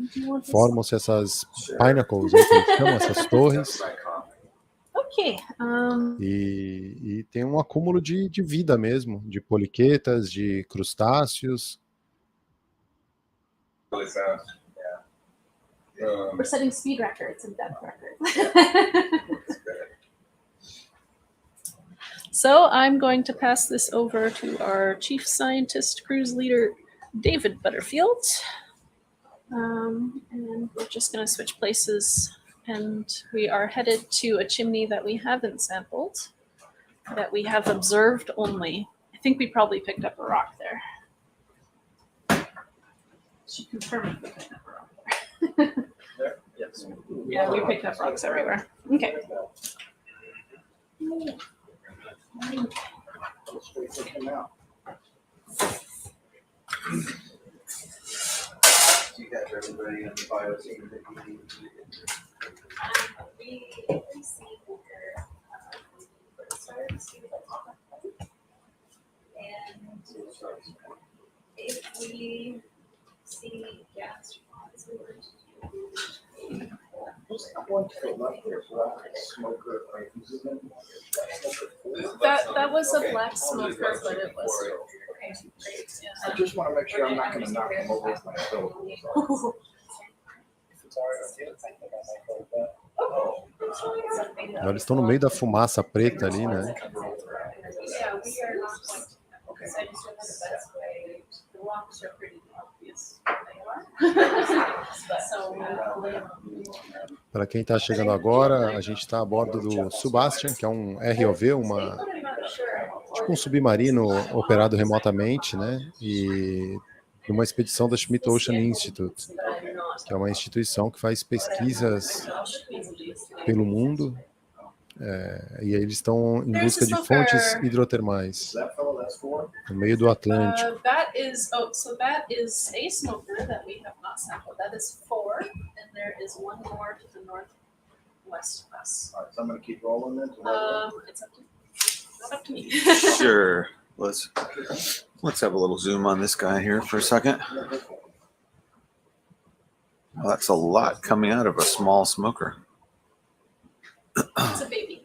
Formam-se essas pinnacles, né, que eles chamam, essas torres. E tem um acúmulo de vida mesmo, de poliquetas, de crustáceos. We're setting speed records and depth records. So I'm going to pass this over to our chief scientist, cruise leader, David Butterfield. And we're just going to switch places. And we are headed to a chimney that we haven't sampled, that we have observed only. I think we probably picked up a rock there. She confirmed we picked up a rock there. Yes. Yeah, we picked up rocks everywhere. Okay. You got everybody in the bio team that you need to We received their starts and if we see gas response, That was a black smoker, but it was. I just want to make sure I'm not going to knock them over with my pillow. Agora eles estão no meio da fumaça preta ali, né? Yeah, we are not going to. Because I just remember that's the way the rocks are pretty obvious. So, Para quem está chegando agora, a gente está a bordo do Subastian, que é um ROV, tipo um submarino operado remotamente, né? E uma expedição da Schmidt Ocean Institute, que é uma instituição que faz pesquisas pelo mundo. E eles estão em busca de fontes hidrotermais no meio do Atlântico. that is a smoker that we have not sampled. That is 4, and there is one more to the northwest of us. All right, so I'm gonna keep rolling then. It's not up to me. Sure. Let's have a little zoom on this guy here for a second. Well, that's a lot coming out of a small smoker. It's a baby.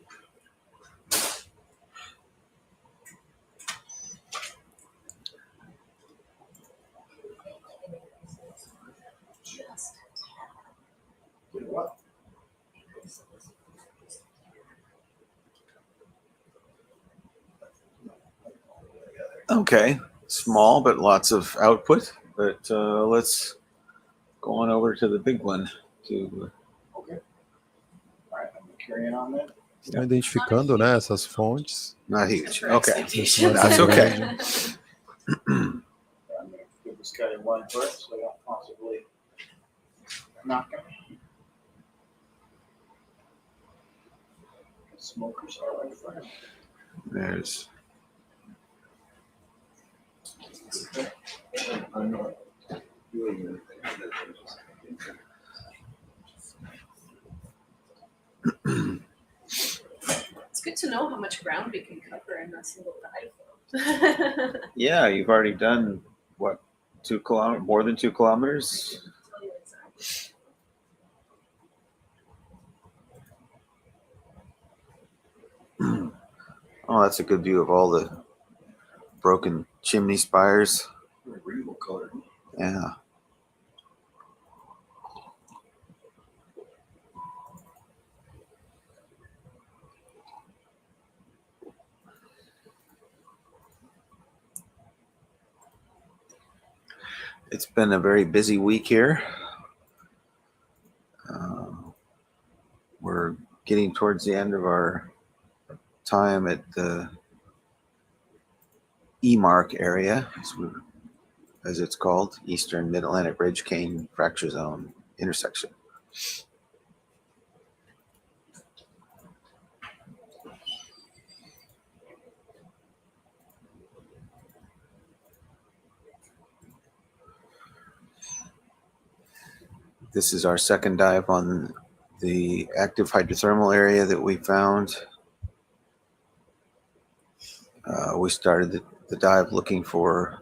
Okay, small but lots of output. But let's go on over to the big one. Okay. All right, I'm gonna carry on then. Estão identificando, né, essas fontes. Not huge. For Okay, expectation. that's okay. I'm gonna give this guy one first, so I don't possibly knock him. Smokers are my friend. There's I know. It's good to know how much ground we can cover in a single dive. yeah. You've already done what, 2 kilometers, more than 2 kilometers. Oh, that's a good view of all the broken chimney spires. Rainbow colored. Yeah. It's been a very busy week here. We're getting towards the end of our time at the E-mark area, as it's called, Eastern Mid-Atlantic Ridge Cane Fracture Zone intersection. This is our second dive on the active hydrothermal area that we found. We started the dive looking for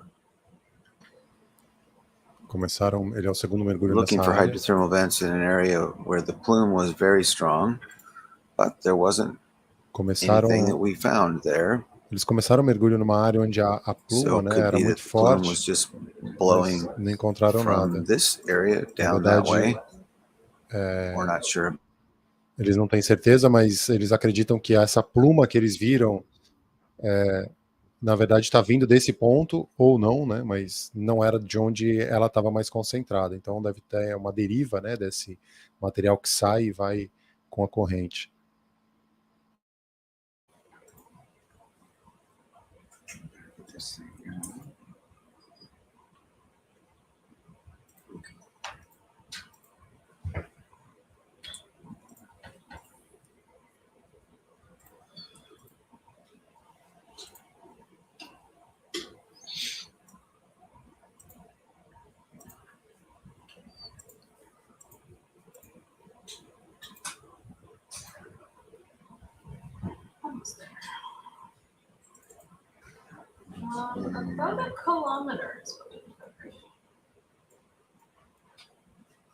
Começaram, ele é o segundo mergulho looking nessa for área. hydrothermal vents in an area where the plume was very strong, but there wasn't anything that Começaram, we found there. eles começaram o mergulho numa área onde a So pluma, it né, could era be that muito the plume was forte, just mas blowing não encontraram from nada. this area Na down that way. verdade, We're not sure. eles não têm certeza, mas eles acreditam que essa pluma que eles viram, na verdade, está vindo desse ponto ou não, né? Mas não era de onde ela estava mais concentrada. Então deve ter uma deriva, né, desse material que sai e vai com a corrente. Almost there. About a kilometer is what we've covered.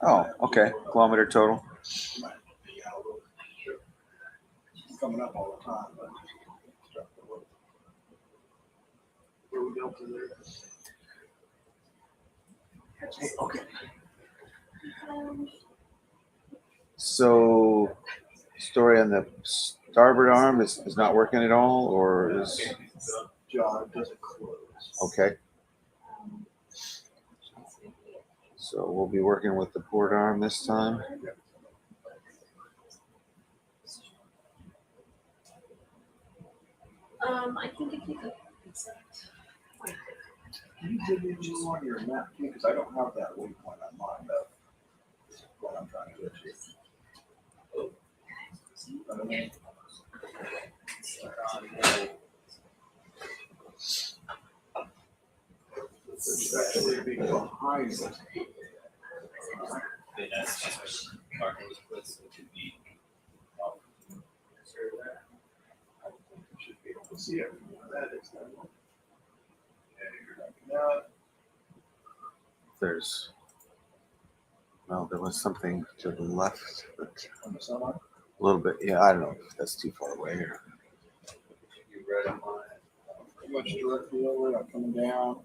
Oh, okay. Kilometer total. She's coming up all the time. But where we go to there? Hey, okay. So, story on the starboard arm is not working at all, or is Job doesn't close. okay? So we'll be working with the port arm this time. I can give you the exact point. Can you give me on your map, because I don't have that waypoint on mine, though. What I'm trying to achieve. It's actually being behind it. Should be able to see it. That is that one. There's, well, there was something to the left, but On the sunlight. a little bit. Yeah, I don't know if that's too far away here. You read on mine. Pretty much directly over it. I'm coming down.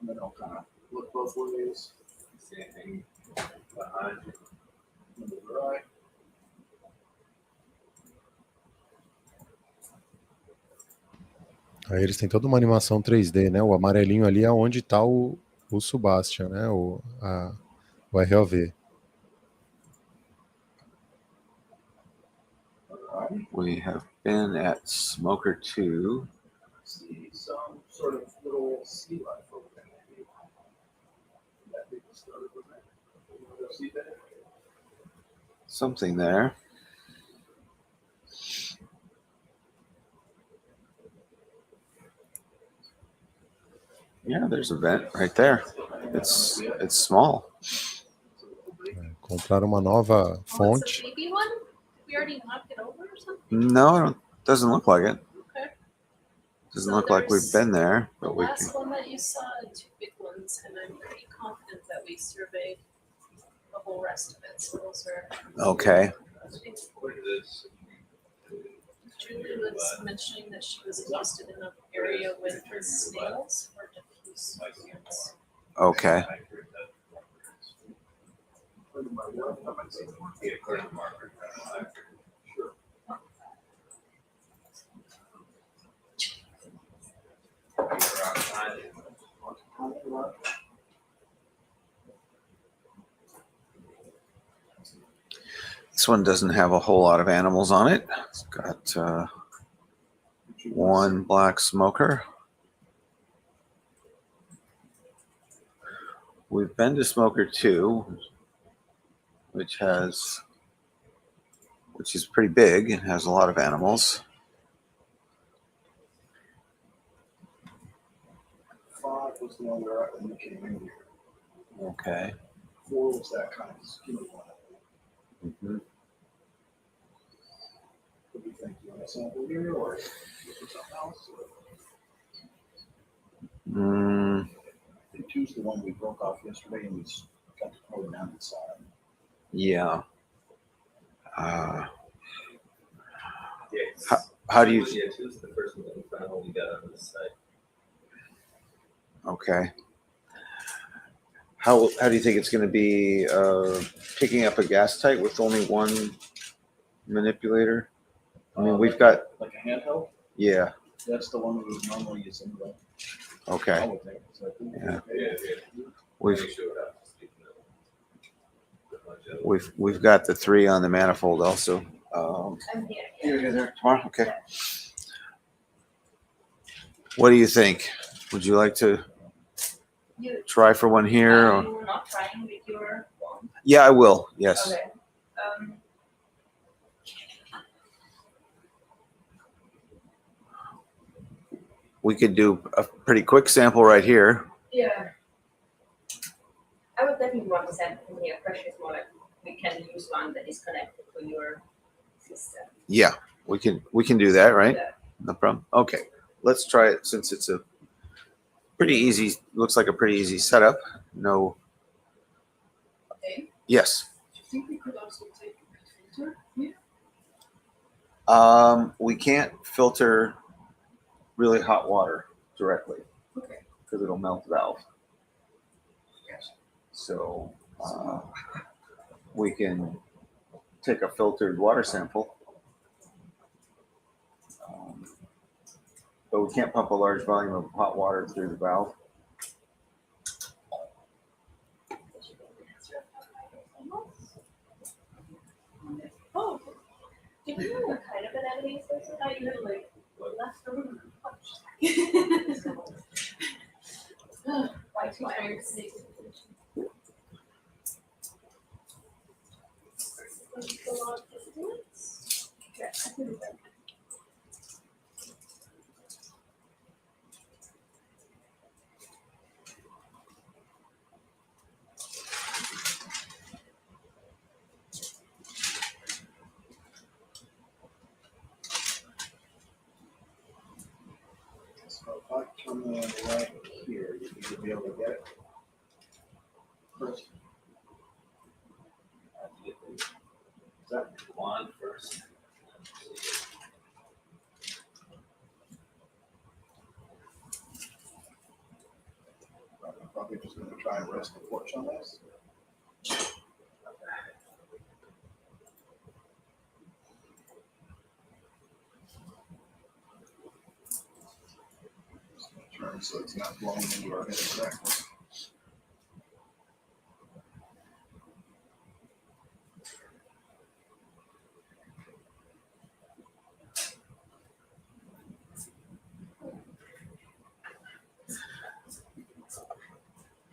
And then I'll kind of look both ways. See anything behind you? And to the right. Aí eles têm toda uma animação 3D, né? O amarelinho ali é onde está o Subastian, né? O ROV. We have been at Smoker 2. See some sort of little sea life over there. Maybe. That big stuff over there. You want to go see that? Something there. Yeah, there's a vent right there. It's small. Compraram uma nova Oh, it's fonte. a baby one? We already knocked it over or something? No, doesn't look like it. Okay. Doesn't So look like we've there's been there, The but we can. last one that you saw, 2 big ones, and I'm pretty confident that we surveyed the whole rest of it. So those are. Okay. I think What is this? Julie was mentioning that she was interested in an area with snails or diffuse plants. Okay. Yeah, according to Margaret. This one doesn't have a whole lot of animals on it. It's got one black smoker. We've been to Smoker 2, which is pretty big and has a lot of animals. 5 was the one where I came in here. Okay. 4 was that kind of skinny one. Mm-hmm. What do you think? You want a sample here or something else? Mm, I think 2's the one we broke off yesterday and we got to pull it down inside. yeah. Yeah. How do you? Yeah, two is the first one that we found when we got on this site. Okay. How do you think it's going to be picking up a gas tight with only one manipulator? I mean, we've got, Like a handheld? yeah. That's the one we would normally use anyway. I Okay. would think. So I think Yeah. Yeah. We've Make sure we're not speaking of- we've got the 3 on the manifold also. I'm here. You're there tomorrow. Okay. What do you think? Would you like to You, try for one here? are Or? you not trying with your phone? Yeah, I will. Yes. Okay. We could do a pretty quick sample right here. Yeah. I would definitely want to send from here pressure is more like we can use one that is connected to your system. Yeah, we can do that, right? Yeah. No problem. Okay, let's try it since it's a pretty easy. Looks like a pretty easy setup. No. Okay. Yes. Do you think we could also take a filter here? We can't filter really hot water directly Okay. because it'll melt the valve. So we can take a filtered water sample. But we can't pump a large volume of hot water through the valve. Oh, do you know what kind of anemones those are? I know, like, left over Why too tired to sleep? So if I come in right here, you think you'll be able to get it? First, is that One first. I'm probably just gonna try and rest the torch on this. Turn so it's not blowing into our head exactly.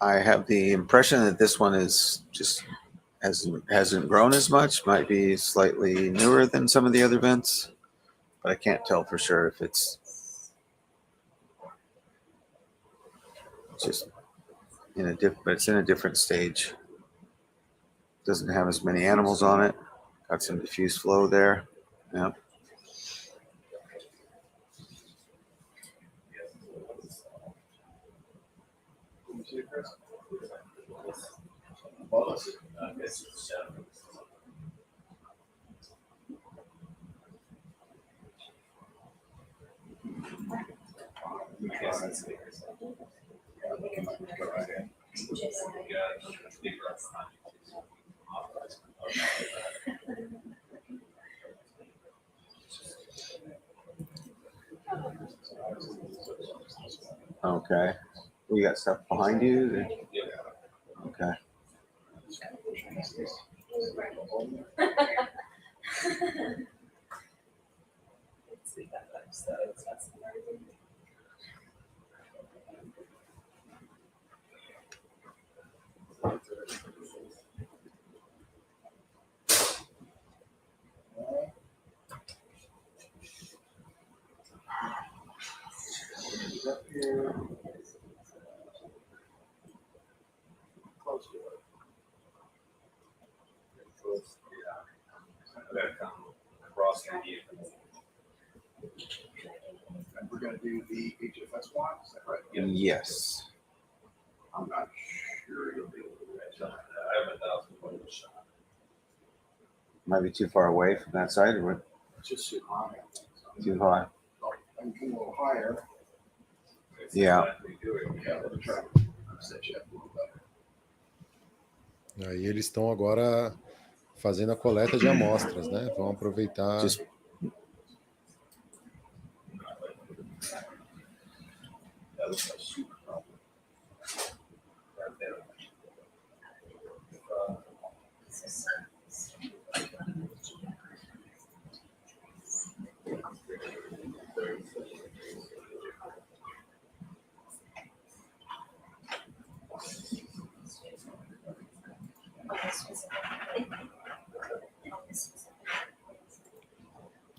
I have the impression that this one is just hasn't grown as much. Might be slightly newer than some of the other vents, but I can't tell for sure if it's just in a but it's in a different stage. Doesn't have as many animals on it. Got some diffuse flow there. Yep. Can you see it, Chris? Bubbles. Yeah, we can go right in. Okay. We got stuff behind you. Okay. Up here. Close to it. Cross the view. And we're gonna do the HFS block, is that right? Yes. I'm not sure you'll be able to do that. I have 1,000 foot shot. Might be too far away from that side, or It's just too high. too high. I can come a little higher. Yeah. Yeah, let me try. Set you up a little better. Aí eles estão agora fazendo a coleta de amostras, né? Vão aproveitar. Just That looks like super problem.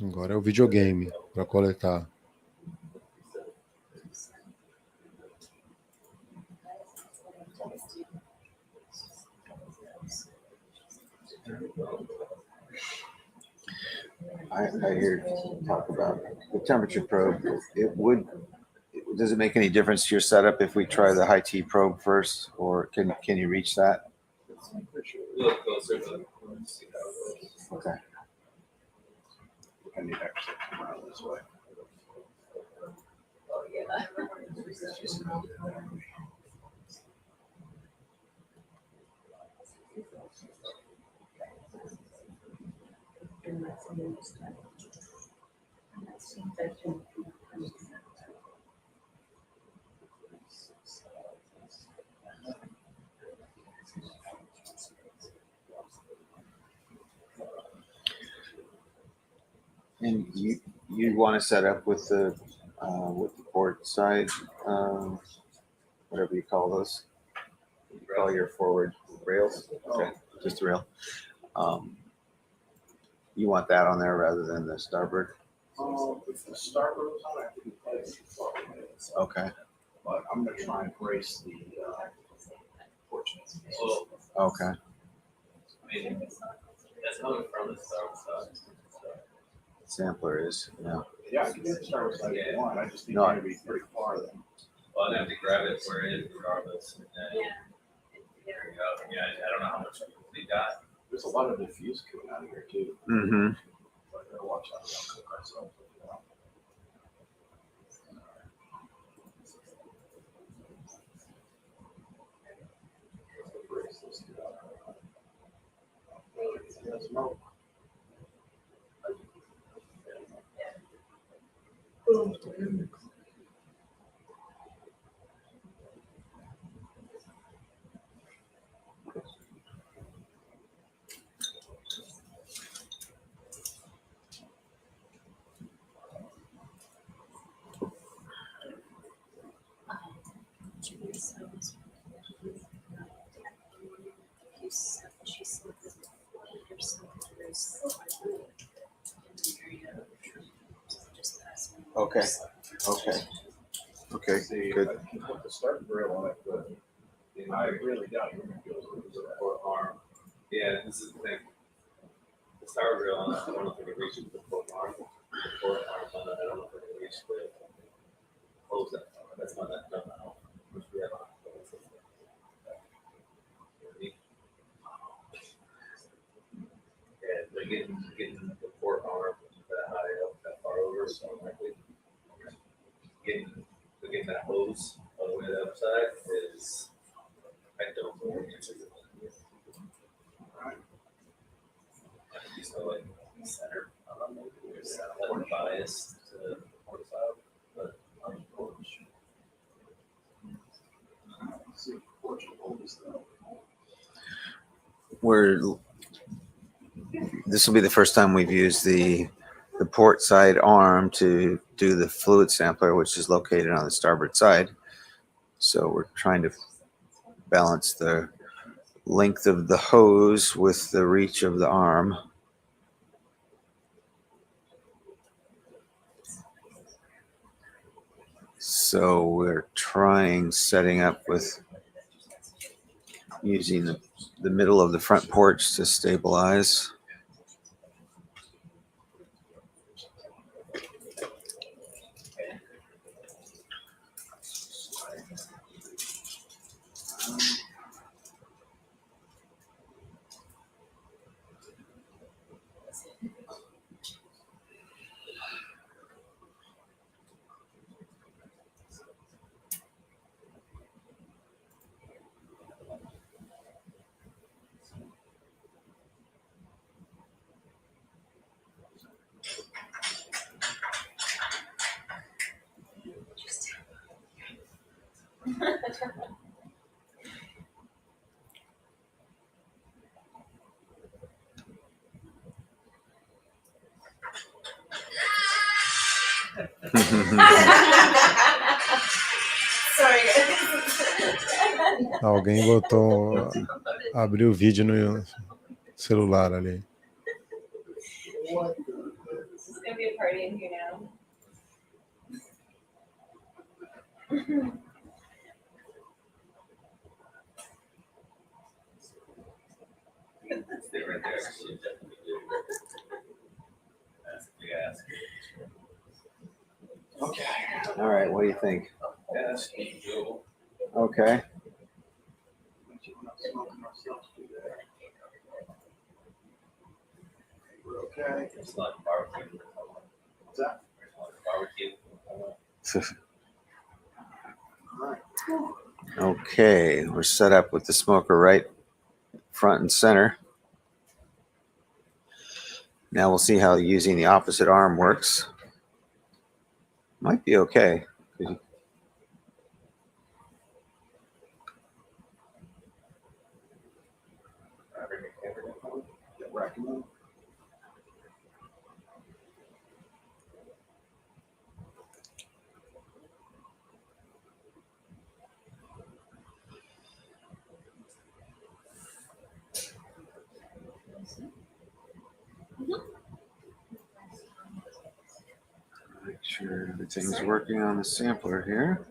Agora é o videogame para coletar. I hear talk about the temperature probe. Does it make any difference to your setup if we try the high T probe first, or can you reach that? We'll look closer to see how it goes. Okay. I need actually to come around this way. Oh, yeah. And you want to set up with the port side, whatever you call those. You call your forward rails. Okay, just a rail. You want that on there rather than the starboard. If the starboard was on, I think it's 12 minutes. Okay. But I'm gonna try and brace the Portuguese. Well, Okay. I mean, that's coming from the start side. Sampler is, yeah. Yeah, I can get the starboard side if you want. I just think No, you're gonna be pretty far then. Well, I'd have to grab it where it is regardless. And then, Yeah. there we go. Yeah, I don't know how much we got. There's a lot of diffuse coming out of here too. Mm-hmm. But I gotta watch out. We don't cook ourselves. You know? Brace this together. Yeah, smoke. Okay. Okay. Okay. See, Good. I can put the starting rail on it, but I really doubt you're gonna be able to do that. Or arm. Yeah, this is the thing. The star rail on that, I don't know if we can reach it with the fourth arm. The fourth arm on that, I don't know if we can reach the close that. That's not that done now. Which we have on. Yeah, they're getting the fourth arm that high up, that far over, so I'm likely getting that hose all the way to the other side is, I don't know what the answer is. So like center, there's like bias to the port side, but See, Portugal is the This will be the first time we've used the port side arm to do the fluid sampler, which is located on the starboard side. So we're trying to balance the length of the hose with the reach of the arm. So we're setting up with using the middle of the front porch to stabilize. Sorry, guys. Alguém botou. Abriu o vídeo no celular ali. This is gonna be a party in here now. stay right there. She definitely did. That's a big ask. Okay. All right. What do you think? Yeah, that's doable. Okay. We're okay. It's like barbecue. What's that? Barbecue. All right. Okay. We're set up with the smoker right front and center. Now we'll see how using the opposite arm works. Might be okay. Raccoon. Make sure everything's working on the sampler here.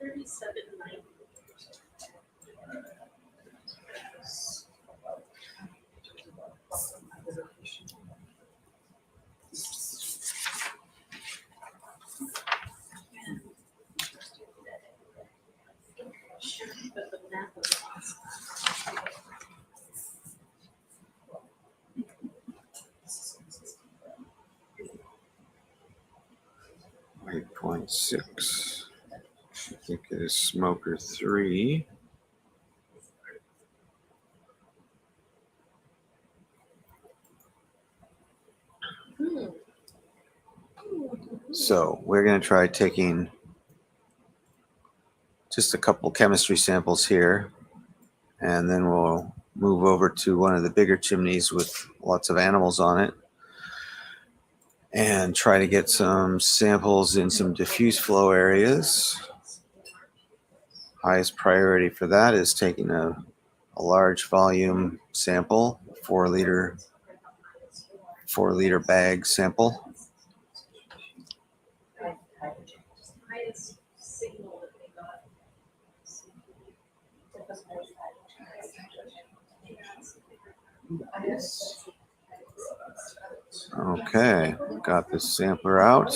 37.90. But the map of the awesome. 8.6. I think it is smoker 3. So we're going to try taking just a couple chemistry samples here, and then we'll move over to one of the bigger chimneys with lots of animals on it and try to get some samples in some diffuse flow areas. Highest priority for that is taking a large volume sample, 4 liter bag sample. Highest signal that they got. Okay, got the sampler out.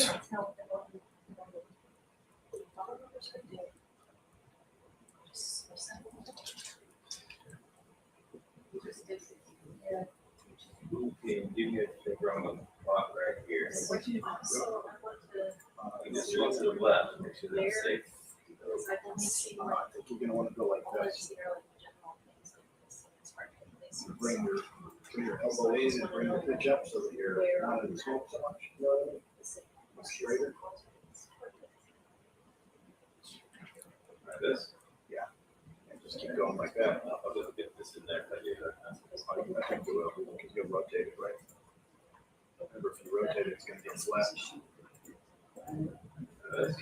You get the growing spot right here. So I want to. You just look to the left, make sure that's safe. Because I've only seen I like. think you're gonna want to go like this. Bring your elbow in and bring the pitch up so that you're not in the smoke so much. Straighter. Like this. And just keep going like that. I'll just get this in there. I think you will, because you'll rotate it, right? Remember, if you rotate it, it's gonna get flat. This.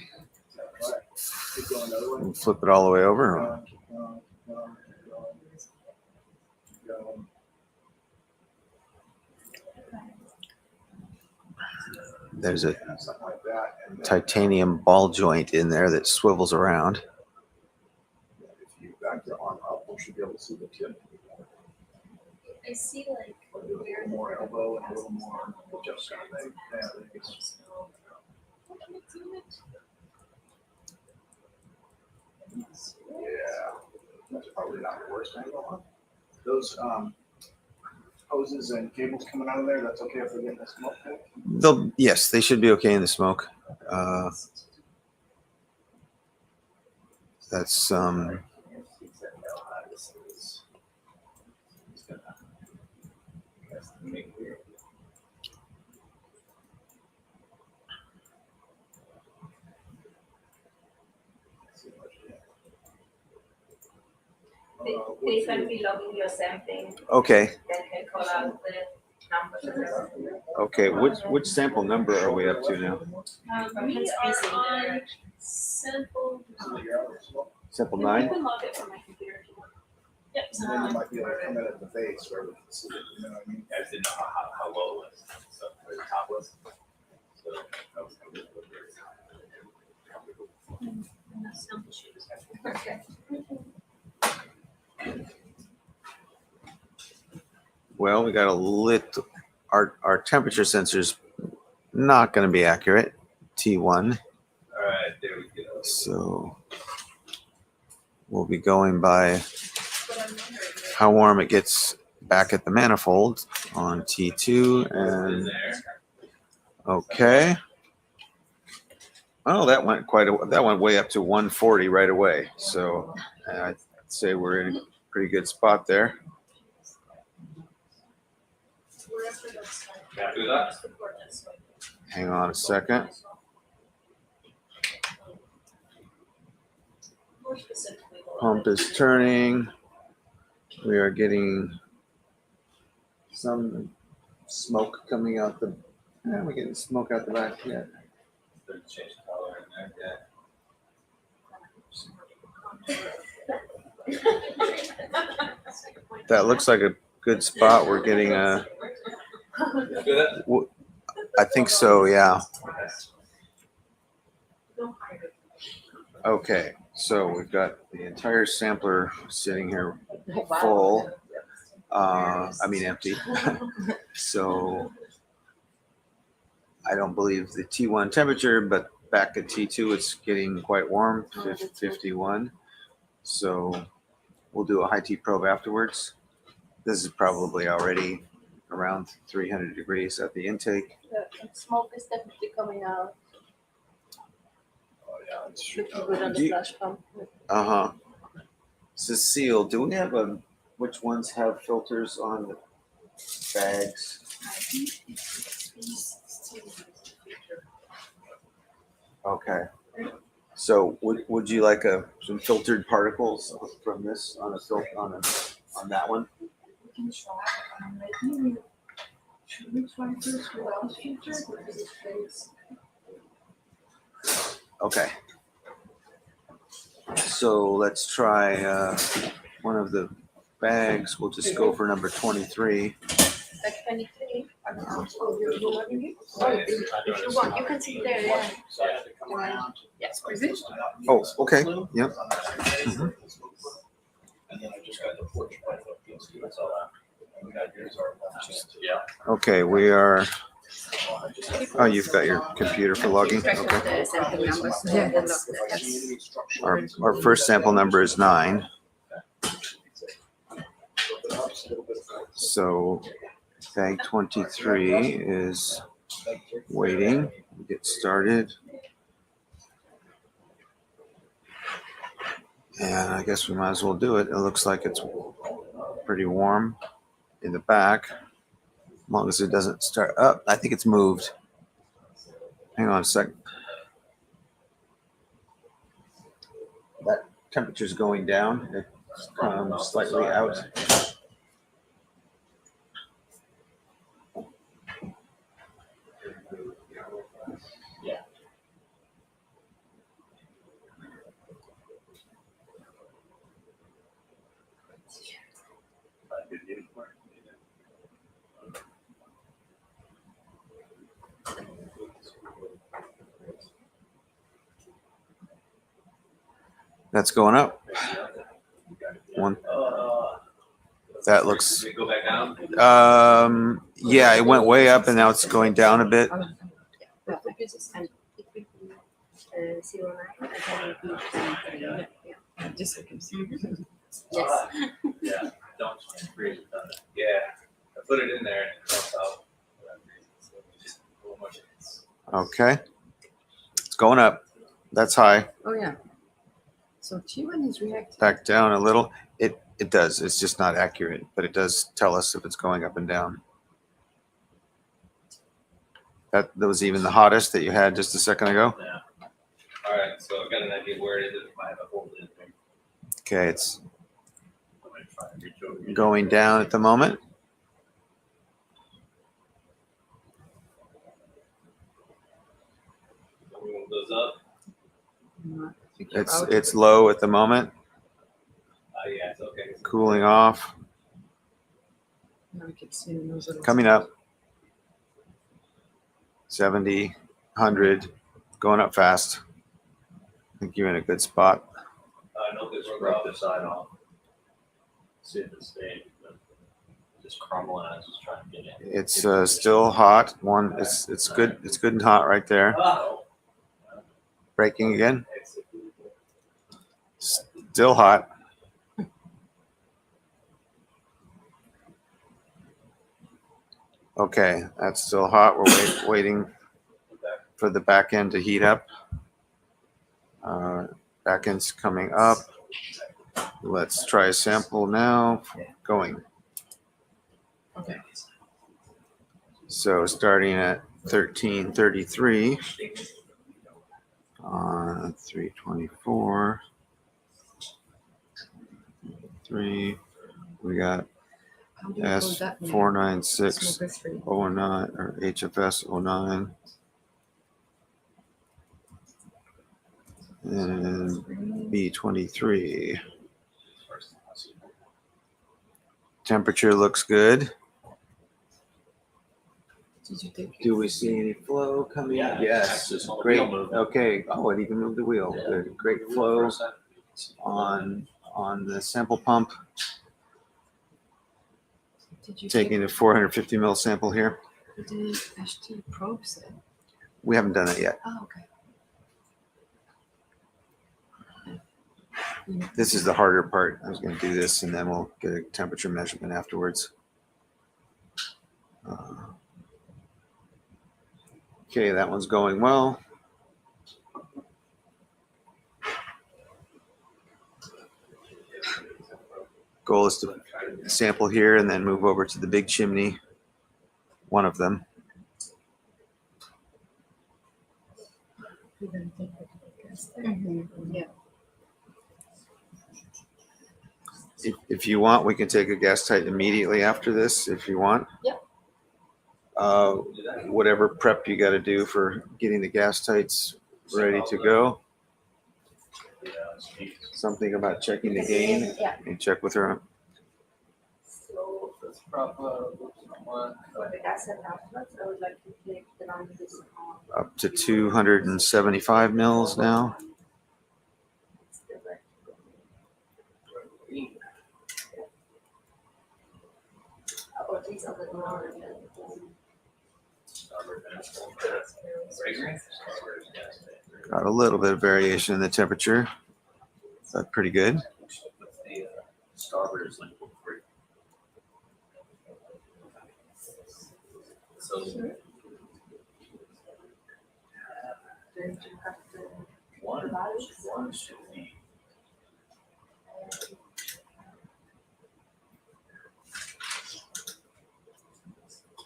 Keep going the other way. We'll flip it all the way over. Keep going, keep going, keep going, keep going. There's a Something like that. And then, titanium ball joint in there that swivels around. if you back the arm up, you should be able to see the tip. I see like. A little more elbow and a little more just kind of thing. Yeah, I think it's- yeah, that's probably not the worst angle, huh? Those hoses and cables coming out of there, that's okay if they're getting the smoke? Yes, they should be okay in the smoke. That's They can be logging your sampling, okay. then can call out the numbers. Okay, which sample number are we up to now? We are on sample. Sample You 9? can log it from my computer if you want. Yep. And then you might be able to come in at the base where we can see it, you know what I mean? Guys didn't know how low it was, so where the top was. So that was kind of And the sample sheet is Okay. Well, we got a little. Our temperature sensor's not going to be accurate. T1. all right, there we go. So we'll be going by how warm it gets back at the manifold on T2 In and there. okay. Oh, that went way up to 140 right away. So I'd say we're Pretty good spot there. Can I do that? Hang on a second. Pump is turning. We are getting some smoke coming out the. We're getting smoke out the back yet. Change the color in there. That looks like a good spot. We're getting a. Yeah. Do that? I think so. Yeah. Okay. So we've got the entire sampler sitting here full. Empty. So I don't believe the T1 temperature, but back at T2, it's getting quite warm, 51. So we'll do a high T probe afterwards. This is probably already around 300 degrees at the intake. The smoke is definitely coming out. Oh, yeah, it's Looking good on Do the you- flash pump. Uh-huh. Cecile, do we have which ones have filters on the bags? Okay. So would you like some filtered particles from this on on that one? Should we try first without filter? Okay. So let's try one of the bags. We'll just go for number 23. Like 23. If you want, you can sit there, yeah. Yes, please. Oh, okay. Yep. And then I just got the porch right up against you. That's all that. And we got yours are yeah. Okay, we are. Oh, you've got your computer for logging. Okay. Our first sample number is 9. So bag 23 is waiting to get started. And I guess we might as well do it. It looks like it's pretty warm in the back. As long as it doesn't start up. I think it's moved. Hang on a second. That temperature's going down. It's slightly out. That's going up. One. That looks. Did it go back down? Yeah, it went way up and now it's going down a bit. And it will be 09, and then it will be 23. Yeah. Just so you can see. Yes. Yeah, don't freeze it. Yeah, I put it in there and it comes out. Just a little more chance. Okay. It's going up. That's high. Oh, yeah. So T1 is reacting. Back down a little. It does. It's just not accurate, but it does tell us if it's going up and down. That was even the hottest that you had just a second ago. Yeah. All right, so I've got an idea where it is if I have a hold in there. Okay, it's I'm gonna try and reach over. going down at the moment. Move those up. It's low at the moment. Yeah, it's okay. Cooling off. Coming up. 70, 100, going up fast. I think you're in a good spot. I know this Rub the side off. See if it stays. Just crumbling. I was just trying to get in. It's still hot. It's good. It's good and hot right there. Oh. Breaking again. Still hot. Okay, that's still hot. We're waiting for the back end to heat up. Back end's coming up. Let's try a sample now. Going. Okay. So starting at 1333 on 324. 3. We got How do you call that? S496 Smoker 3. 09 or HFS 09 and B23. Temperature looks good. Did you take Do we see any flow coming up? Yes, great. Okay. Oh, it even moved the wheel. Good. Great flow on the sample pump. Did you Taking a 450 ml sample here. take the HT probes then? We haven't done it yet. Oh, okay. This is the harder part. I was going to do this and then we'll get a temperature measurement afterwards. Okay, that one's going well. Goal is to sample here and then move over to the big chimney, one of them. You didn't take the gas tank? Mm-hmm. Yeah. If you want, we can take a gas tight immediately after this if you want. Yep. Whatever prep you got to do for getting the gas tights ready to go. Something about checking the gain. Yeah. You check with her. So let's proper one. For the gas and outlets, I would like to take the line this Up to 275 mils now. Or at least a little more. Got a little bit of variation in the temperature. That's pretty good. Starboard is like 3. So one should be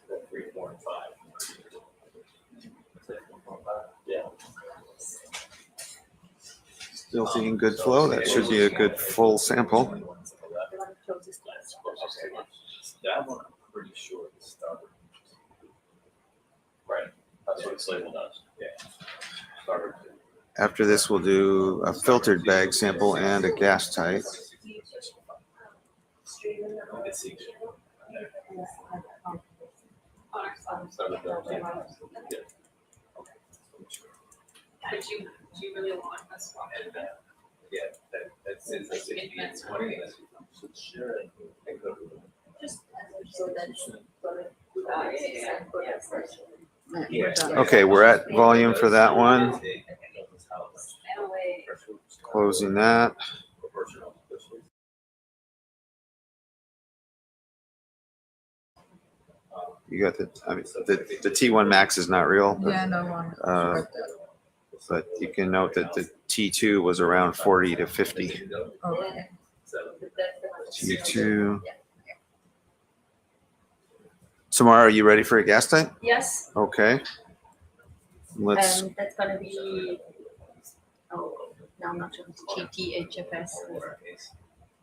the 3, 4, and 5. Yeah. Still seeing good flow. That should be a good full sample. That one I'm pretty sure is starboard. Right. That's what it's labeled as. Yeah. Starboard. After this, we'll do a filtered bag sample and a gas tight. Let's see. But you really want us to And yeah, that's since the 60 and 20. just. So that's. Okay, we're at volume for that one. Closing that. You got the, I mean, the T1 max is not real, but, Yeah, no one. but you can note that the T2 was around 40 to 50. Okay. T2. Samara, are you ready for a gas tank? Yes, Okay. Let's, and that's gonna be, oh, no, I'm not sure, it's GT, HFS,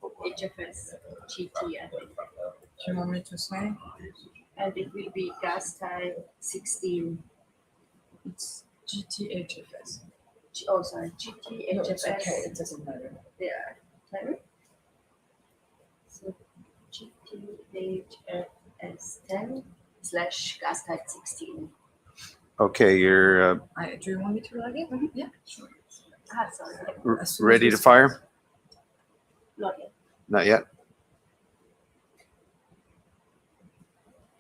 HFS, GT, I think. Do you want me to say? And it will be gas type 16, It's GTHFS. oh, sorry, GT, No, it's HFS. okay. It doesn't matter. Yeah, ten. So GTHFS 10 / gas type 16. okay, you're Do you want me to log it? Yeah, sure. Ah, sorry, As soon as ready we to start. fire? not yet. Not yet.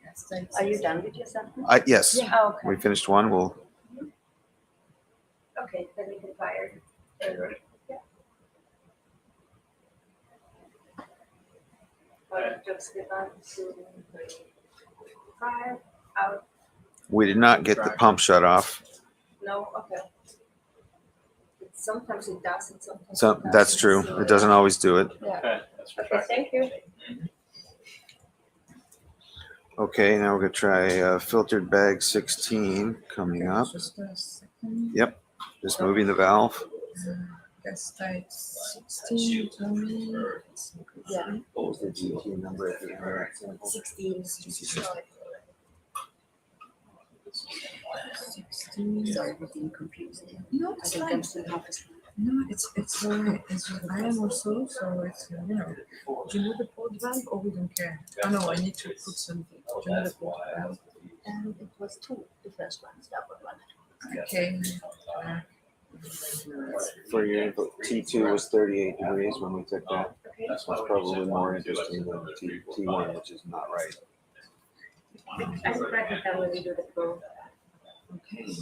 Yes, thanks. Are you done with your sample? Yes, Yeah. Oh, okay. we finished one. We'll, Okay, then we can fire. Yeah. Just get on to fire, out, we did not get the pump shut off. no, okay. It's Sometimes it does and sometimes So it that's doesn't, true. so- It doesn't always do it. Yeah. Okay, that's Okay, thank you. Okay, now we're gonna try filtered bag 16 coming up. Just a second. Yep, just moving the valve. Gas type 16 to me. Yeah, What was the GT number at the end of that sample? 16. 16. Sorry for being confused. No, I it's think fine. I'm still half asleep. No, it's I am also, so it's you know, do you know the port valve or we don't care? Oh no, I need to put something. Do you know the port valve? And it was two, the first one, that one. Okay. For your info, T2 was 38 degrees when we took that. Okay. That's probably more interesting than T1, which is not right. I will write it down when we do the pro. Okay.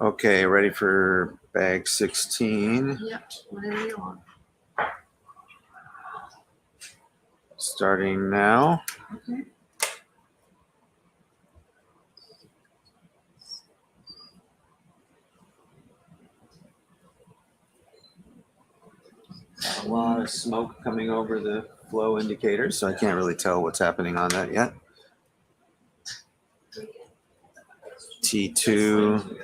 Okay, ready for bag 16. Yeah, whenever you want. Starting now. Okay. A lot of smoke coming over the flow indicator, so I can't really tell what's happening on that yet. T2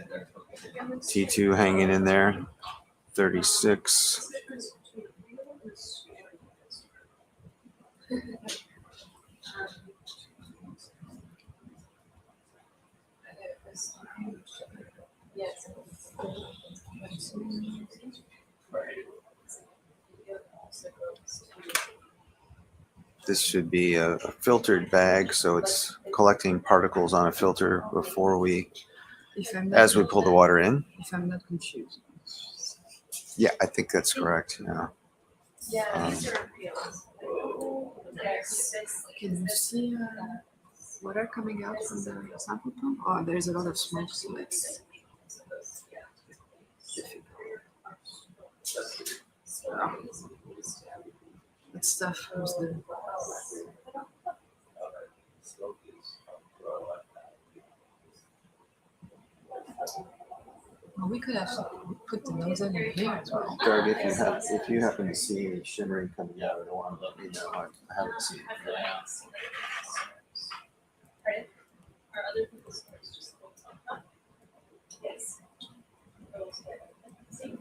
hanging in there, 36. Yes. This should be a filtered bag, so it's collecting particles on a filter before we, If I'm not, as we pull the water in. if I'm not confused. Yeah, I think that's correct. Yeah. Yeah, these are reals. Can you see water coming out from the sample pump? Oh, there's a lot of smoke, so it's difficult. That stuff was the well, we could have put the nozzle in here as well. Doug, if you happen to see any shimmering coming out of the one, let me know. I haven't seen it. Pardon? Are other people's stores just closed on? Yes. Same.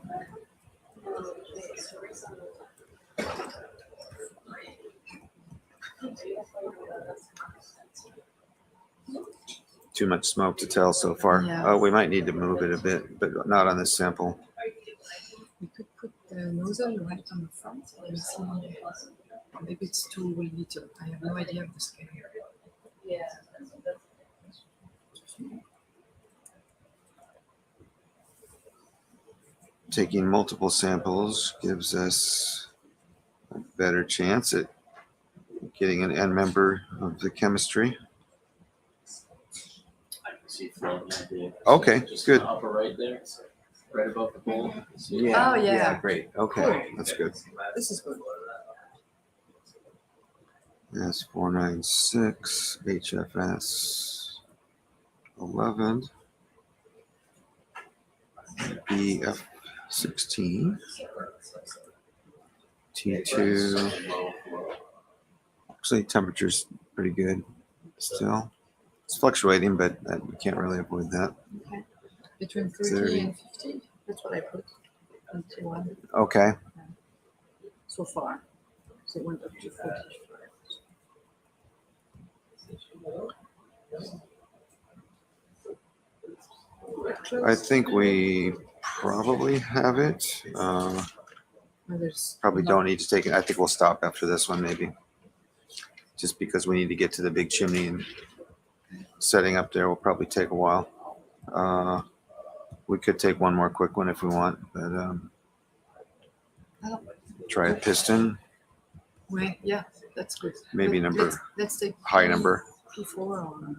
Stories on Too much smoke to tell so far. Yeah. Oh, we might need to move it a bit, but not on this sample. We could put the nozzle right on the front and see. Or maybe it's too little. I have no idea of the scale. Yeah. Taking multiple samples gives us a better chance at getting an end member of the chemistry. I can see floating at the. Okay, just good. in the upper right there, right above the bowl. Yeah. Oh, yeah. Great. Okay, that's good. This is good. That's 496, HFS 11, BF 16, T2. Actually, temperature's pretty good still. It's fluctuating, but you can't really avoid that. Okay. Between 30. 30 and 50. That's what I put until one Okay. so far. So it went up to 40. I think we probably have it. There's Probably don't need to take it. I think we'll stop after this one, maybe. Just because we need to get to the big chimney and setting up there will probably take a while. We could take one more quick one if we want, but try a piston, Wait, yeah, that's good. maybe But number let's take high number. P4 or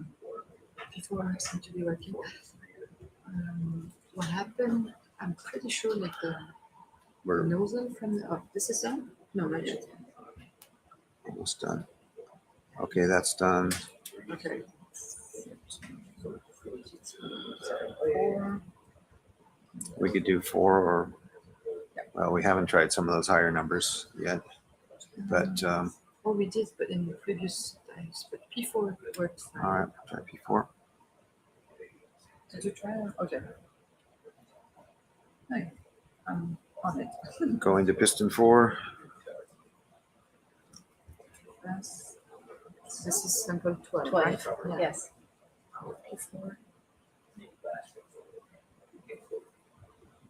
P4 seem to be working. What happened? I'm pretty sure that the We're nozzle from the this is done. No, not yet. almost done. Okay, that's done. Okay. 4. We could do 4 or Well, we haven't tried some of those higher numbers yet, but Oh, we did, but in the previous times. But P4 worked fine. all right, try P4. Did you try it? Okay. Hey, I'm on it. Going to piston 4. Yes. This is sample 12, 12, right? Yeah. yes. P4.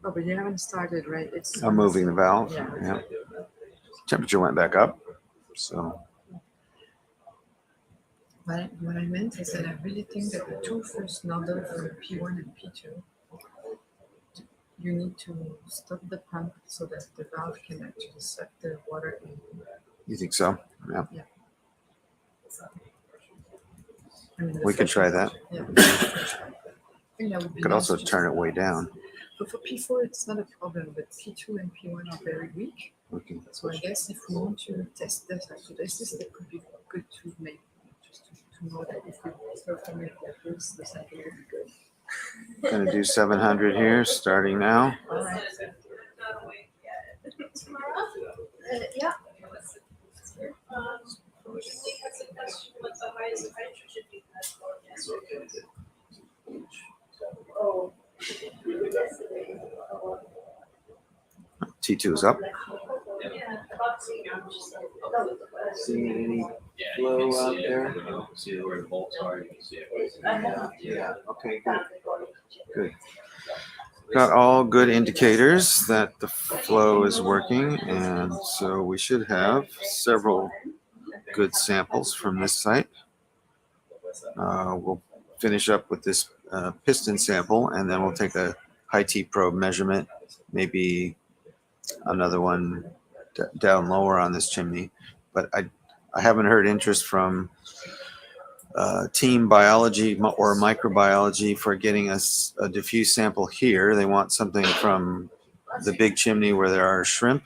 Oh, but you haven't started, right? It's I'm moving the valve. Yeah. Yeah. Temperature went back up. So What I meant is that I really think that the two first nozzles for P1 and P2, you need to stop the pump so that the valve can actually suck the water in. you think so? Yeah. I mean, the We could first try one. that. Yeah. I think that would be Could nice also just turn to- it way down. But for P4, it's not a problem, but P2 and P1 are very weak. We can, So I guess if we want to test this after this, that could be good to make, just to know that if we perform it like this, the cycle will be good. gonna do 700 here, starting now. All right. Yeah. T2 is up. Seeing any flow out there? See where the bolts are, you can see it. Yeah. Okay, good. Good. Got all good indicators that the flow is working, and so we should have several good samples from this site. We'll finish up with this piston sample, and then we'll take a high T probe measurement, maybe another one down lower on this chimney. But I haven't heard interest from team biology or microbiology for getting us a diffuse sample here. They want something from the big chimney where there are shrimp.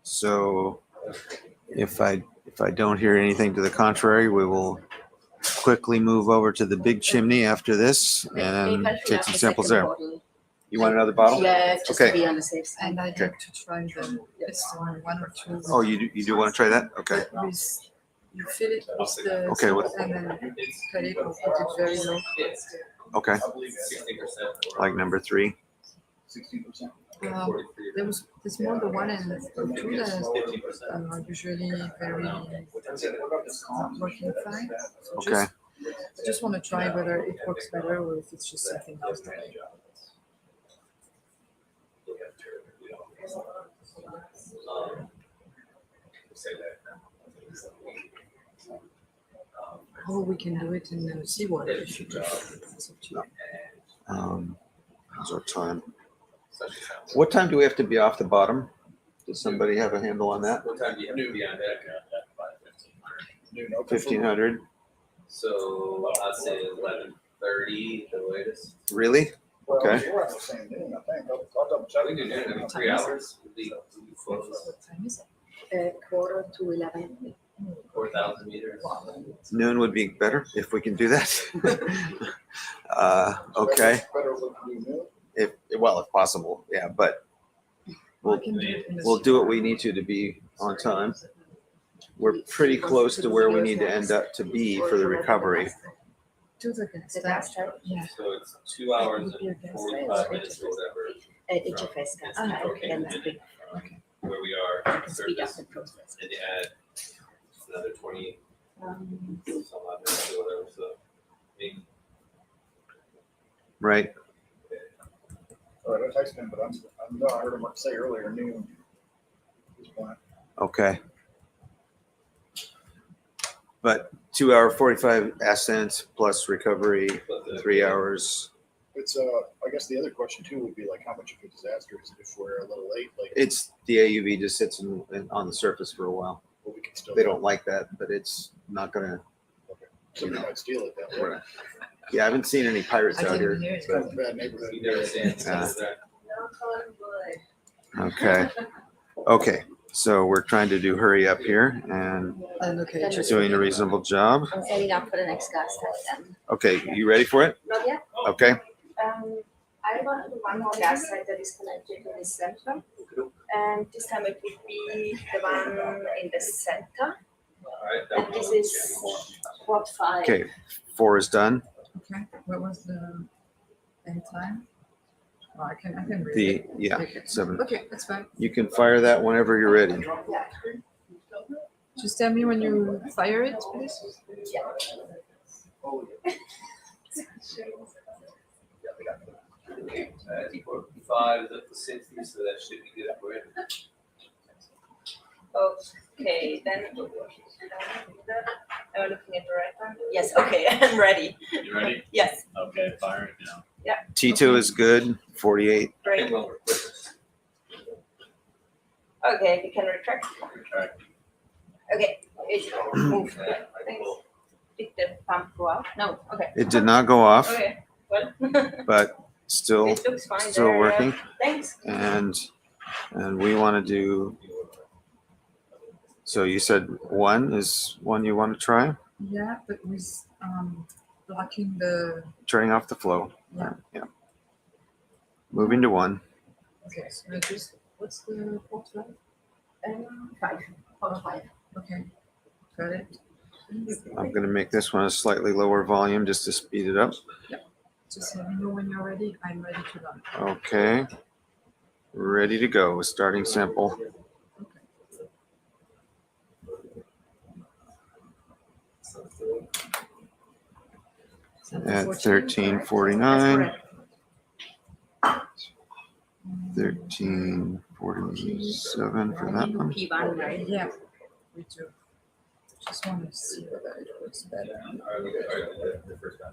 So if I don't hear anything to the contrary, we will quickly move over to the big chimney after this and take some samples there. You want another bottle? Yeah, just Okay. to be on the safe side. And I'd Okay. like to try the piston one or two. Oh, you do want to try that? Okay. With, you fill it with the Okay, what- and then cut it or put it very low. Okay. 60%. Like number 3. 16%. There's more the one and the two that are usually very not working fine. So Okay. I just want to try whether it works better or if it's just something else. Or we can do it in seawater if you just. It's up to you. How's our time? What time do we have to be off the bottom? Does somebody have a handle on that? What time do you have to be on deck? Noon, okay. 1500. So I'd say 11:30 the latest. Really? Well, Okay. we're at the same noon, I think. I'll double check. We can do it in 3 hours. We'll be close. What time is it? 11:45. 4,000 meters. Noon would be better if we can do that. Okay. Better look to do noon. If possible, yeah. But we'll We can do it in the we'll do what we need to be on time. We're pretty close to where we need to end up to be for the recovery. Do the gas The tank. gas tank, Yeah. So it's 2 hours and 45 minutes or whatever. HFS gas Ah, tank, okay. then that's big. Where we are To speed up surface, the process. and you add another 20 Um, some odd minutes or whatever. So I mean, Right. All right, I texted him, but I'm no, I heard him say earlier noon. This point. Okay. But 2 hour 45 ascent plus recovery, 3 hours. It's I guess the other question too would be like how much of a disaster is it if we're a little late? Like It's the AUV just sits on the surface for a while. we can still. They don't like that, but it's not gonna. Somebody might steal it that way. Yeah, I haven't seen any pirates I out didn't here. hear it. It's kind of a bad neighborhood. you never see it. Okay. Okay. So we're trying to do hurry up here and And okay, just doing a reasonable job. I'm setting up for the next gas tank then. Okay, you ready for it? Not yet. Okay. I want to do one more gas tank that is connected to this central. And this time it would be the one in the center. Alright, And this is what 5. Okay, 4 is done. Okay, what was the end time? Oh, I can read The it. yeah, Okay. 7. Okay, that's fine. You can fire that whenever you're ready. Just tell me when you fire it, please. I think 5 is up to 60, so that should be good for it. Okay, then am I looking at the right one? Yes, okay, I'm ready. You ready? Yes, Okay, fire it now. T2 is good. 48. great. Okay, you can retract. Retract. Okay, it move. Thanks. Did the pump go out? No, okay. It did not go off, Okay, well. but still It looks fine still there, yeah. working. Thanks. And we want to do. So you said 1 is one you want to try? Yeah, but with blocking the. Turning off the flow. Yeah. Yeah. Moving to 1. Okay, so I just what's the port level? 5. 5. Okay, got it. I'm going to make this one a slightly lower volume just to speed it up. Just let me know when you're ready. I'm ready to run. Okay. Ready to go. Starting sample. At 1349. 1347 for that one. P1, right? Yeah, we do. Just want to see whether it works better. The first time.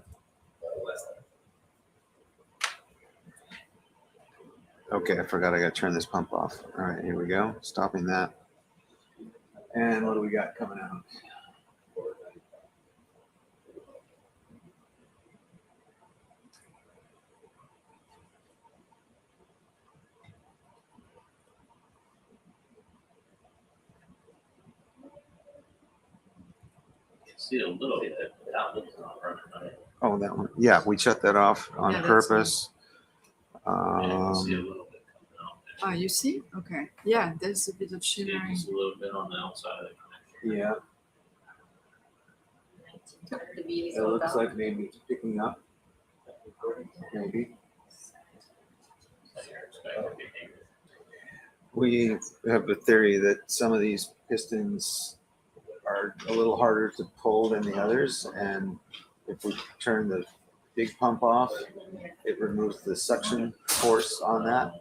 Okay, I forgot I got to turn this pump off. All right, here we go. Stopping that. And what do we got coming out? See a little bit. That one's not running, right? Oh, that one. Yeah, we shut that off on Yeah, that's purpose. Yeah, you see a little bit coming out. Ah, you see? Okay. Yeah, there's a bit of See shimmering. just a little bit on the outside of the connection. Yeah, The wheel is it all looks down. like maybe it's picking up. Maybe. We have a theory that some of these pistons are a little harder to pull than the others, and if we turn the big pump off, it removes the suction force on that,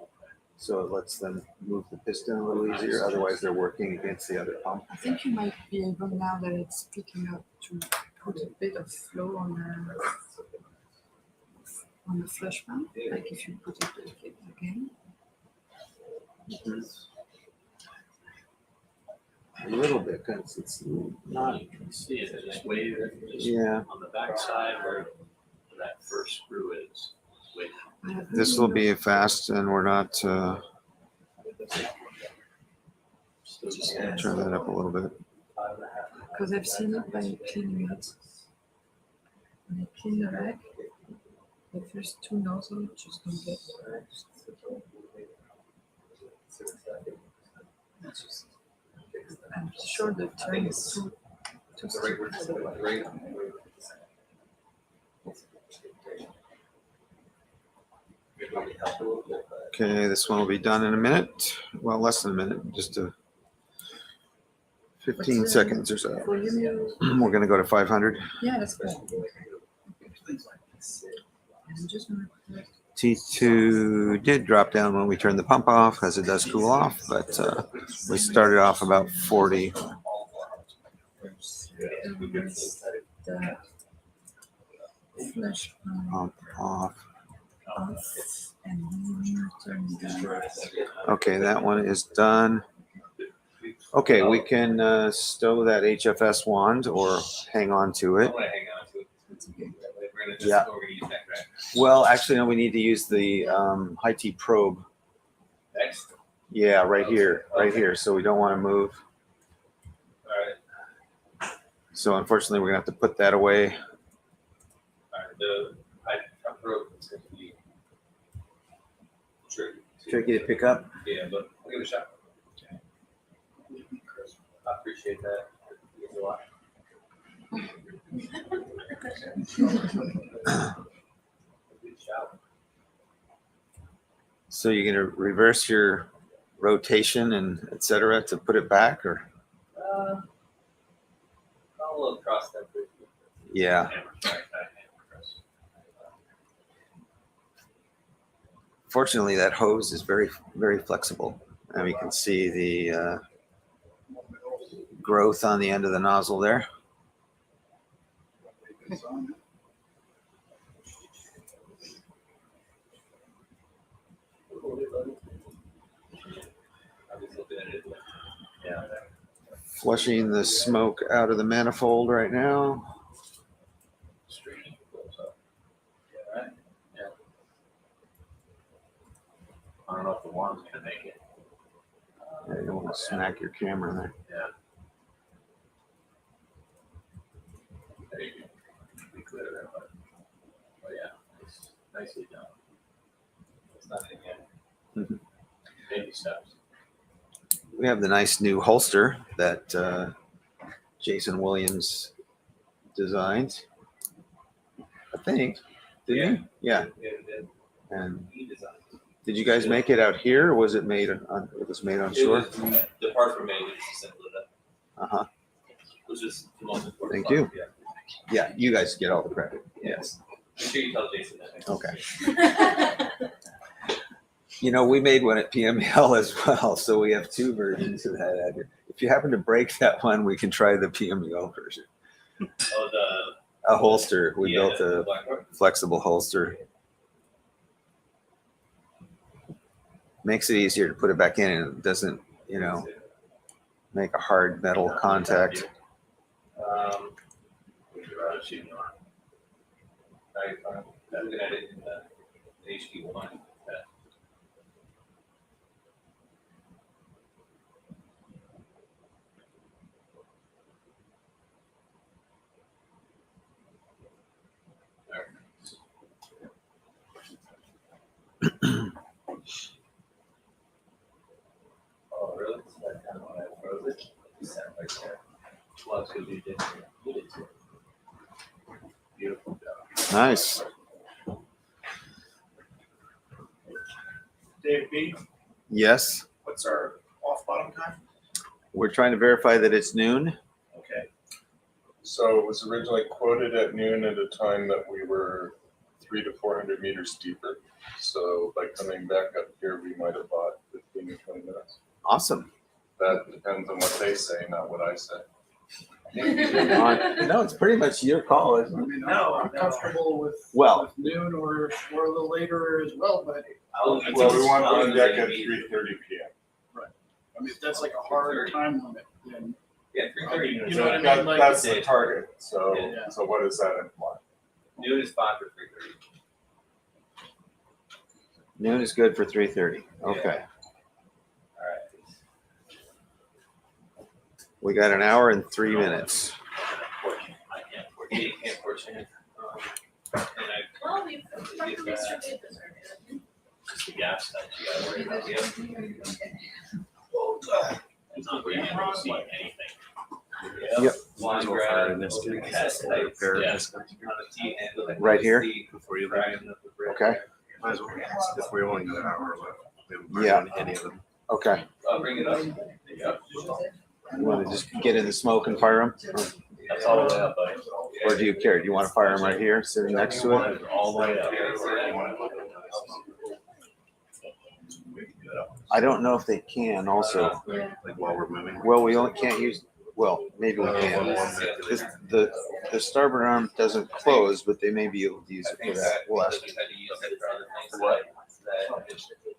so it lets them move the piston a little easier. Otherwise, they're working against the other pump. I think you might be able now that it's picking up to put a bit of flow on the flush pump, like if you put it again. A little bit, because it's not. You can see it, it just wave it just Yeah, on the backside where that first screw is. Wait. this will be fast, and we're not. Just gonna turn that up a little bit. Because I've seen it by cleaning it. When I clean the rack, the first 2 nozzles just don't get. I'm sure the turn is too steep. Okay, this one will be done in a minute. Well, less than a minute, just 15 seconds or so. Volume you. We're gonna go to 500. Yeah, that's good. I'm just gonna put T2 did drop down when we turned the pump off, as it does cool off, but we started off about 40. the flush Pump off. off and then turn it down. Okay, that one is done. Okay, we can stow that HFS wand or hang on to it. I'm gonna hang on to it. That's okay. We're gonna just, Yeah. we're gonna use that, right? Well, actually, no, we need to use the high T probe. Next, Yeah, right here. So we don't want to move. alright, So unfortunately, we're gonna have to put that away. alright, the, I broke, it's gonna be. Sure, so tricky to pick up. Yeah, but I'll give it a shot. I appreciate that. It means a lot. Good shout. So you're gonna reverse your rotation and et cetera to put it back, or? I'll cross that bridge. Yeah. Fortunately, that hose is very, very flexible. And we can see the growth on the end of the nozzle there. Yeah. Flushing the smoke out of the manifold right now. I don't know if the worm's gonna make it. Yeah, you don't want to smack your camera there. Yeah. There you go. Be clear there, but yeah, it's nicely done. It's not in yet. Mhm. Baby steps. We have the nice new holster that Jason Williams designed. I think. Didn't he? Yeah. And He designed. did you guys make it out here, or was it made on? It was made on shore. The parts were made to assemble it up, Uh huh. which is the most important. Thank part. you. Yeah. Yeah, you guys get all the credit. Yes. I'm sure you tell Jason that. Okay. You know, we made one at PML as well, so we have two versions of that out here. If you happen to break that one, we can try the PML version. Oh, A holster. We built the a black one. flexible holster. Makes it easier to put it back in, and it doesn't, you know, make a hard metal contact. I'm looking at it in the HD1. Oh, really? So that kind of when I froze it, it sat right there. Well, it's because you did it. Beautiful job. Nice. Dave B, Yes. what's our off bottom time? We're trying to verify that it's noon. Okay. So it was originally quoted at noon at a time that we were 300 to 400 meters deeper. So by coming back up here, we might have bought 15 or 20 minutes. Awesome. That depends on what they say, not what I say. No, it's pretty much your call, isn't I it? mean, I'm comfortable with Well- with noon or a little later as well, but Well, we want on deck at 3:30 p.m. I mean, if that's like a hard time limit, then Yeah, 3:30. You know what I mean? Like- That's the target. So, Yeah. so what does that imply? Noon is fine for 3:30. Noon is good for 3:30. Okay. All right. We got an hour and 3 minutes. I can't fortune. And I Well, we've recommended this earlier. just the gas stuff you gotta worry about. Yeah. It's not going to see anything. Yep. Line grab, open cast type, yeah. On a T-handle, like Right here? before you grab up the brick. Okay. Might as well, if we only got an hour left. We haven't burned Yeah. any of them. Okay. I'll bring it up. Yep. You want to just get in the smoke and fire them? That's all the way up, buddy. Or do you care? Do you want to fire them right here, sitting next to it? All the way up. I don't know if they can also. Like while we're moving. Well, we only can't use, well, maybe we can. This- The starboard arm doesn't close, but they may be able to use it for that. We'll ask.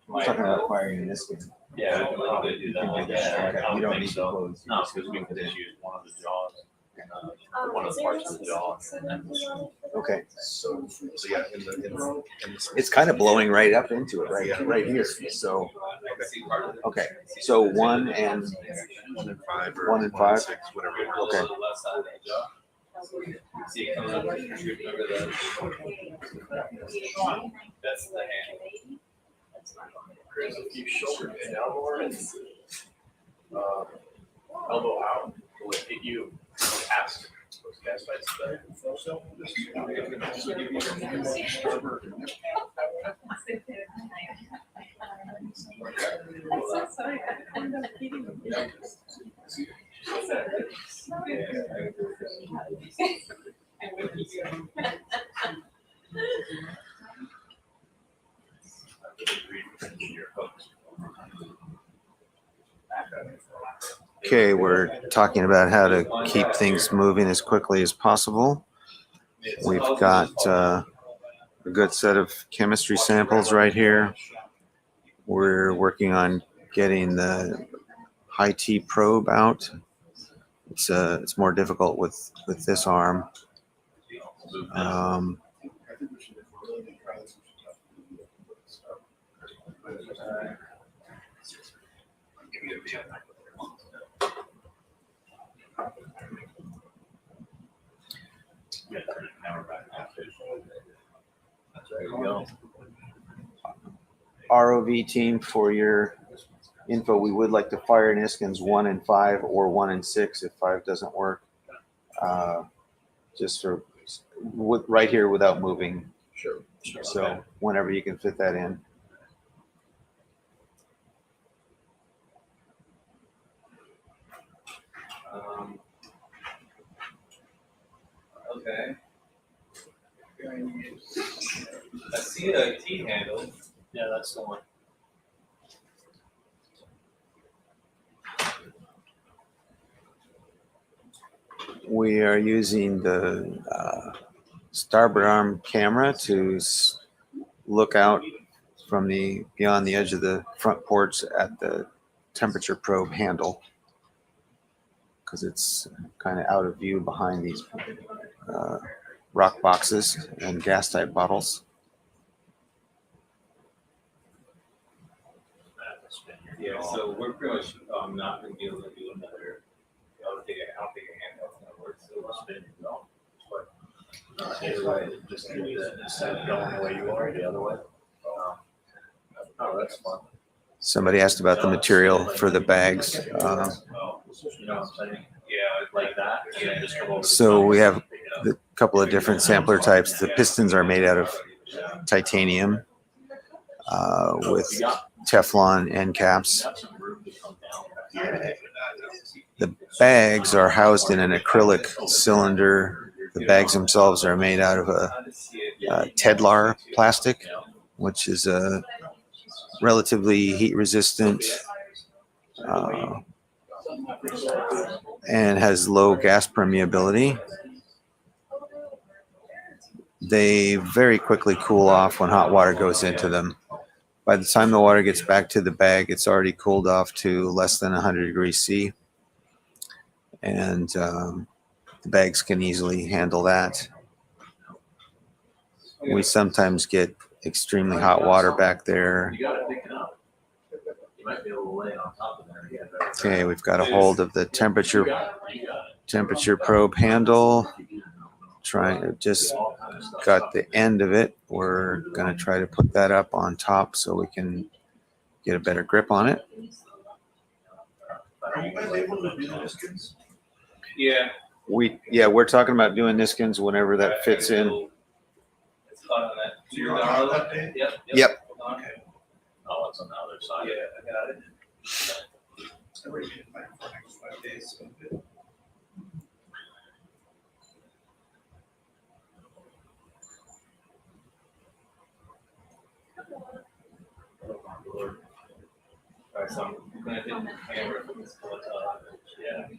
I'm talking about firing this one. Yeah, we can do that. Yeah, You don't need to close. No, because we can just use one of the jaws. One of the parts of the jaw. Okay. So yeah, in the It's kind of blowing right up into it, right here. So, okay. So 1 and 1 and 5 or 1 and 5? 6, whatever. Okay. See it coming up, remember that? That's the hand. There's if you shoulder it down more and elbow out, will it hit you past those gas pipes better? Okay, we're talking about how to keep things moving as quickly as possible. We've got a good set of chemistry samples right here. We're working on getting the high T probe out. It's more difficult with this arm. ROV team, for your info, we would like to fire Niskins 1 and 5 or 1 and 6 if 5 doesn't work. Just for right here without moving. Sure. So whenever you can fit that in. Okay. I see a T handle. Yeah, that's the one. We are using the starboard arm camera to look out from beyond the edge of the front ports at the temperature probe handle, because it's kind of out of view behind these rock boxes and gas type bottles. Yeah, so we're pretty much not going to be able to do another. I don't think a handheld's going to work. So we'll spin it all. Either way, just do that instead of going the way you are, the other way. Oh, that's fun. Somebody asked about the material for the bags. You know what I'm saying? Yeah, Like that. Yeah. Just come over. So we have a couple of different sampler types. The pistons are made out of titanium with Teflon end caps. The bags are housed in an acrylic cylinder. The bags themselves are made out of a Tedlar plastic, which is a relatively heat resistant and has low gas permeability. They very quickly cool off when hot water goes into them. By the time the water gets back to the bag, it's already cooled off to less than 100 degrees C. And the bags can easily handle that. We sometimes get extremely hot water back there. You gotta pick it up. You might be able to lay on top of there. Okay, we've got a hold of the temperature probe handle. Just got the end of it. We're gonna try to put that up on top so we can get a better grip on it. Are you guys able to do the Niskins? Yeah. We're talking about doing Niskins whenever that fits in. It's hot on that. So you're on that day? Yep. Okay. Oh, it's on the other side. Yeah, I got it. I already did mine for the next 5 days, so I'm good. Alright, so I'm gonna hit the camera from this point on. Yeah. You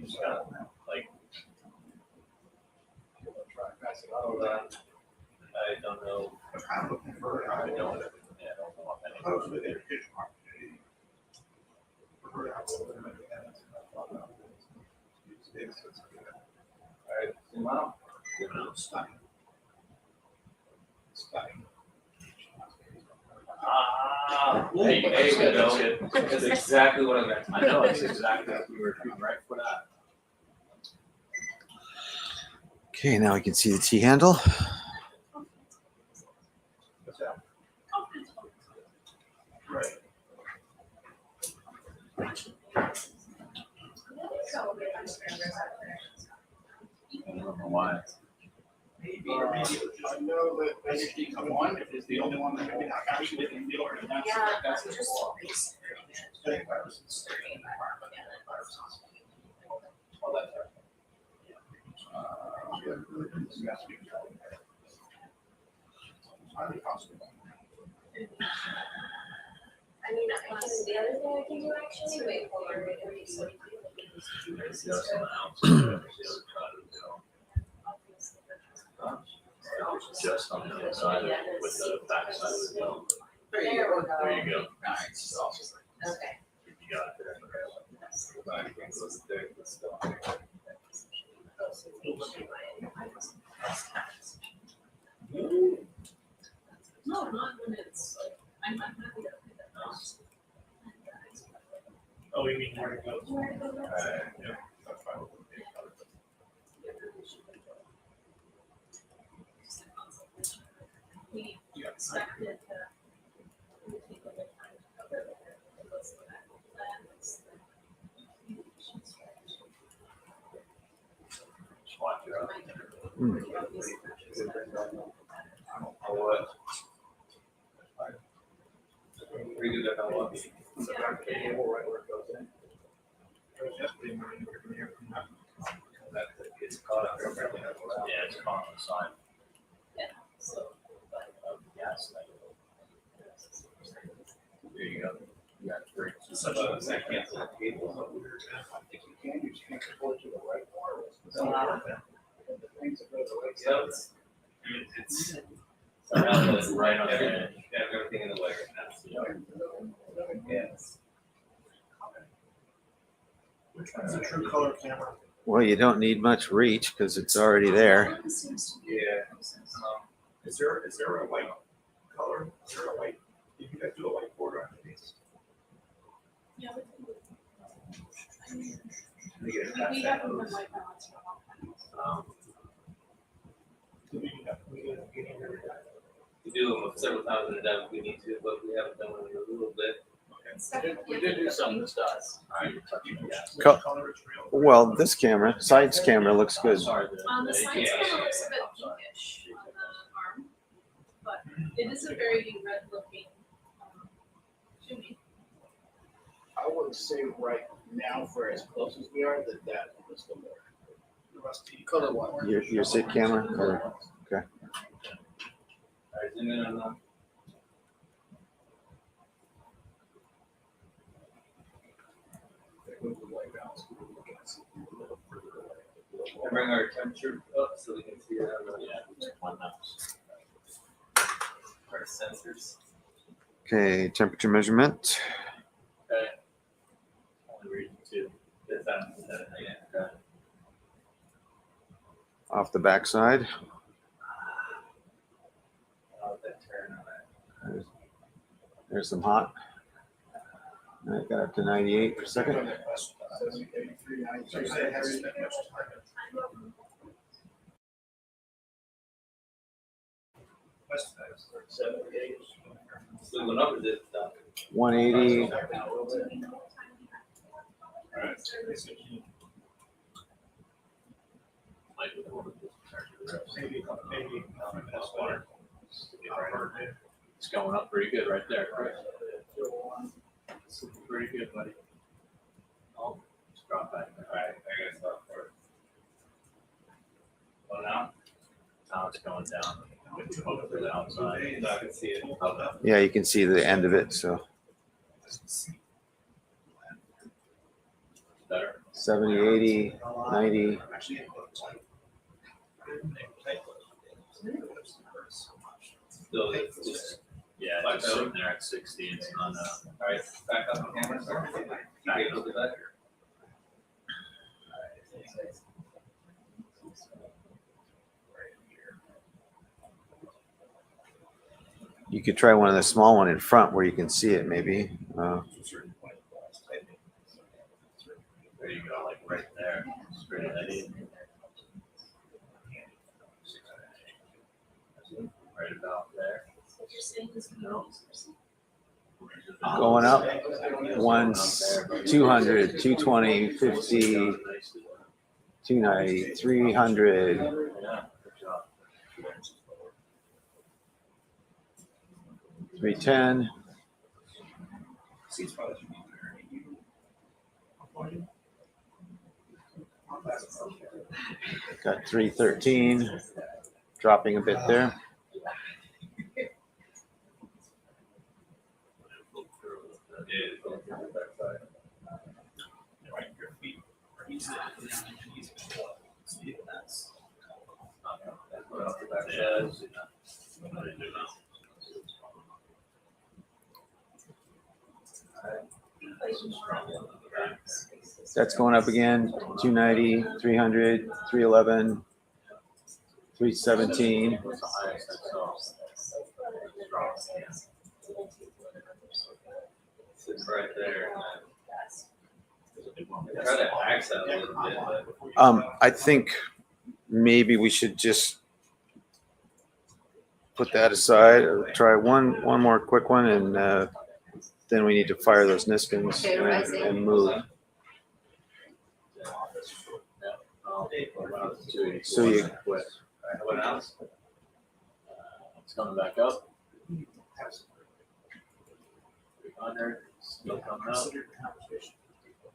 just gotta, like, I don't know. I'm kind of looking for, I don't, yeah, I don't want I thought it was an any. educational opportunity. Alright, zoom out. Stunning. Stunning. Ah, Hey, there you that's go. it. That's exactly what I meant. I know, it's exactly what we were shooting right for that. Okay, now we can see the T handle. don't know why. I know that basically one is the only one that maybe not actually didn't feel it. And that's the flaw. Getting viruses. Well, that's right. Highly possible. I mean, the other thing I can do actually, wait, hold on, wait, let me see. Just on the other side with the back side of the dome. There we go. There you go. Nice. Okay. You got it. No, not when it's like, I'm happy to put that on. Oh, you mean where it goes? Yeah. We expected to take a bit of time to cover it. Let's go back to that. Watch it out. Pretty good at that one. It's caught up. Yeah, it's caught on the side. So, Gas. There you go. You got three. Such a, I can't see the cable. I think you can, you just can't control it to the right part. The things that go to the right So side. it's It's right on the edge. yeah, everything in the way right now. Yes. Which one's a true color camera? Well, you don't need much reach because it's already there. Yeah. Is there a white color? Is there a white? You guys do a white border underneath? yeah, I mean, We get it we past have that. them in white balance for a long time. We do them several times in a day if we need to, but we haven't done it in a little bit. We did do some of the stuff. Alright, you're touching the gas. Co- Well, this camera, sides camera looks good. Sorry, The sides yeah. kind of looks a bit pinkish on the arm, but it is a very red looking chimney. I would say right now, for as close as we are, that was the more. The rusty color one. Your sit camera? Color. Alright, zoom in on that. And bring our temperature up so we can see it on the One mouse. our sensors. Okay, temperature measurement. Okay. Only reading two. Is that, yeah. Off the backside. That turn on it. There's some hot. I got up to 98 per second. So the numbers is 180. It's going up pretty good right there, Chris. Pretty good, buddy. Oh, it's dropped back. alright, I gotta stop for it. Well now, Now it's going down. Over the outside. now I can see it. Yeah, you can see the end of it. So Better. 70, 80, 90. Still, it's just, Yeah, Like just so? sitting there at 60. It's on alright, back up on camera. Back a little bit better. You could try one of the small one in front where you can see it maybe. There you go, like right there. Straight ahead. Right about there. Going up. 1, 200, 220, 50, 290, 300, Yeah, good job. 310, got 313, dropping a bit there. That's going up again, 290, 300, 311, 317. It's right there. Try to accent a little bit, but I think maybe we should just put that aside. Try one more quick one, and then we need to fire those Niskins and move. So you, What else? It's coming back up. 300, still coming up.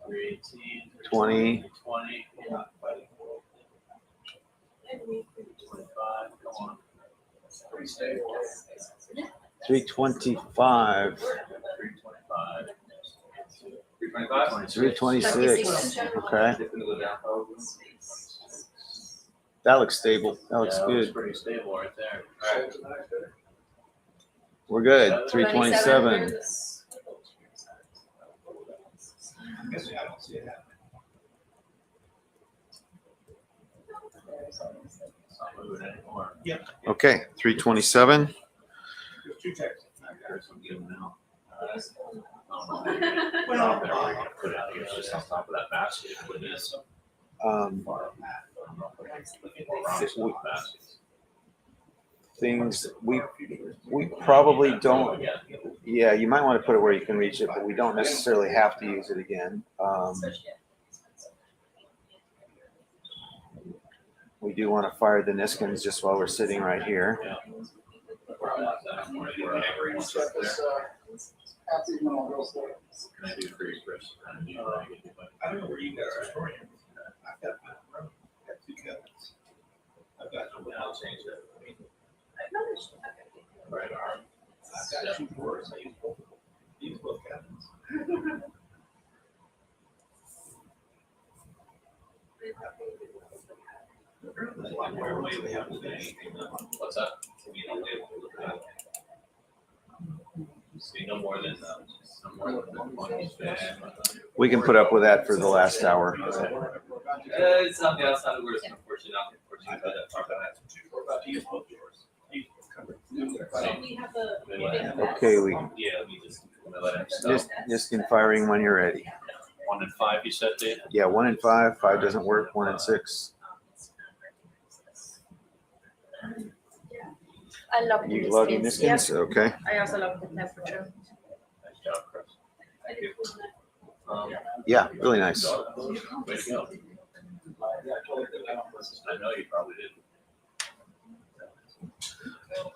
318, 20, 20, 25, come on. Pretty stable. 325, 325. 325? 326. Okay, that looks stable. That looks Yeah, good. pretty stable right there. We're good. 327. It's not moving anymore. Okay, 327. There's some good now. Well, there we're gonna put it here, just on top of that basket. Put this. Things we probably don't. Yeah, you might want to put it where you can reach it, but we don't necessarily have to use it again. We do want to fire the Niskins just while we're sitting right here. Can I do for you, Chris? I don't know where you guys are storing it. I've got my room. I've got 2 cabinets. I've got, I'll change that. right arm. I've got 2 drawers. I use both cabinets. There's a lot more ways we have to do anything. What's that? See, no more than 1 fish. We can put up with that for the last hour. It's on the outside of where it's unfortunate, not unfortunate, but that's part of that. We're about to use both drawers. So we have the. Okay, we Yeah, we just let him stop. Niskin firing when you're ready. 1 and 5, you said, Dave? Yeah, 1 and 5. 5 doesn't work. 1 and 6. I love the You love your Niskins. Niskins? Okay. I also love the temperature. Nice job, Chris. Thank you. Yeah, really nice. Way to go. I know you probably did.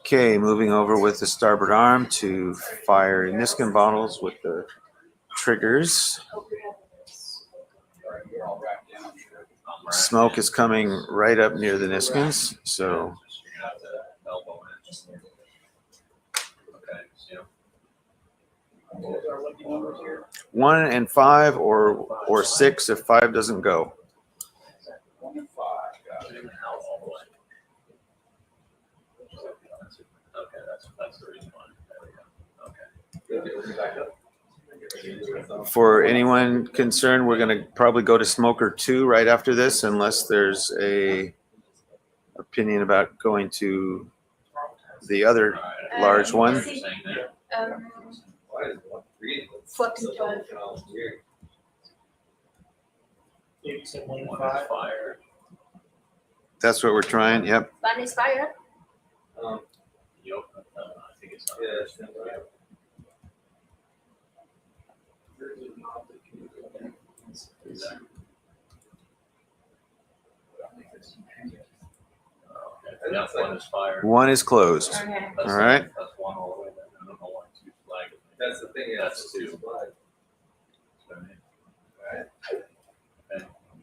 Okay, moving over with the starboard arm to fire Niskin bottles with the triggers. Smoke is coming right up near the Niskins, so Elbow in. Okay, so 1 and 5 or 6 if 5 doesn't go. 1 and 5. Got it. Okay, that's the reason why. There we go. Okay. For anyone concerned, we're going to probably go to smoker 2 right after this, unless there's a opinion about going to the other large one. What you're saying there. 14. You said 1 and 1 5. is fire. That's what we're trying. Yep. One is fire. Yep. I think it's not. Yeah, one is fire. One is closed. Okay. That's All right. That's one all the way there. I don't know why two flag. That's the thing, yeah. That's two. Okay.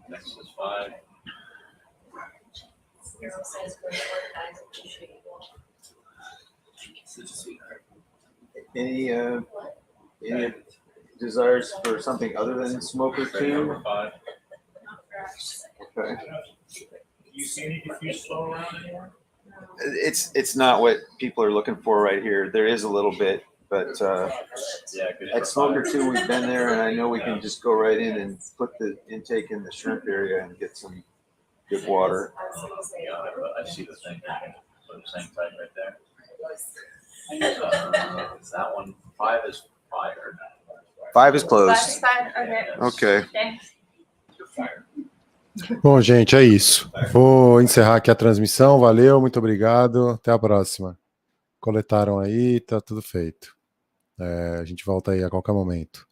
Next is five. Zero says we're organized, we should be Any desires for something other than smoker Ready, number two? five. not for us. Okay. Do you see any diffuse flow around anymore? It's not what people are looking for right here. There is a little bit, but Yeah, good. at smoker two we've been there, and I know we can just go right in and put the intake in the shrimp area and get some good water. Yeah, I see the thing. So the same type right there. Is that one? Five is fire. Five is closed. Fine, okay. Okay. Thanks. Fire. Bom, gente, é isso. Vou encerrar aqui a transmissão. Valeu, muito obrigado. Até a próxima. Coletaram aí, tá tudo feito. A gente volta aí a qualquer momento.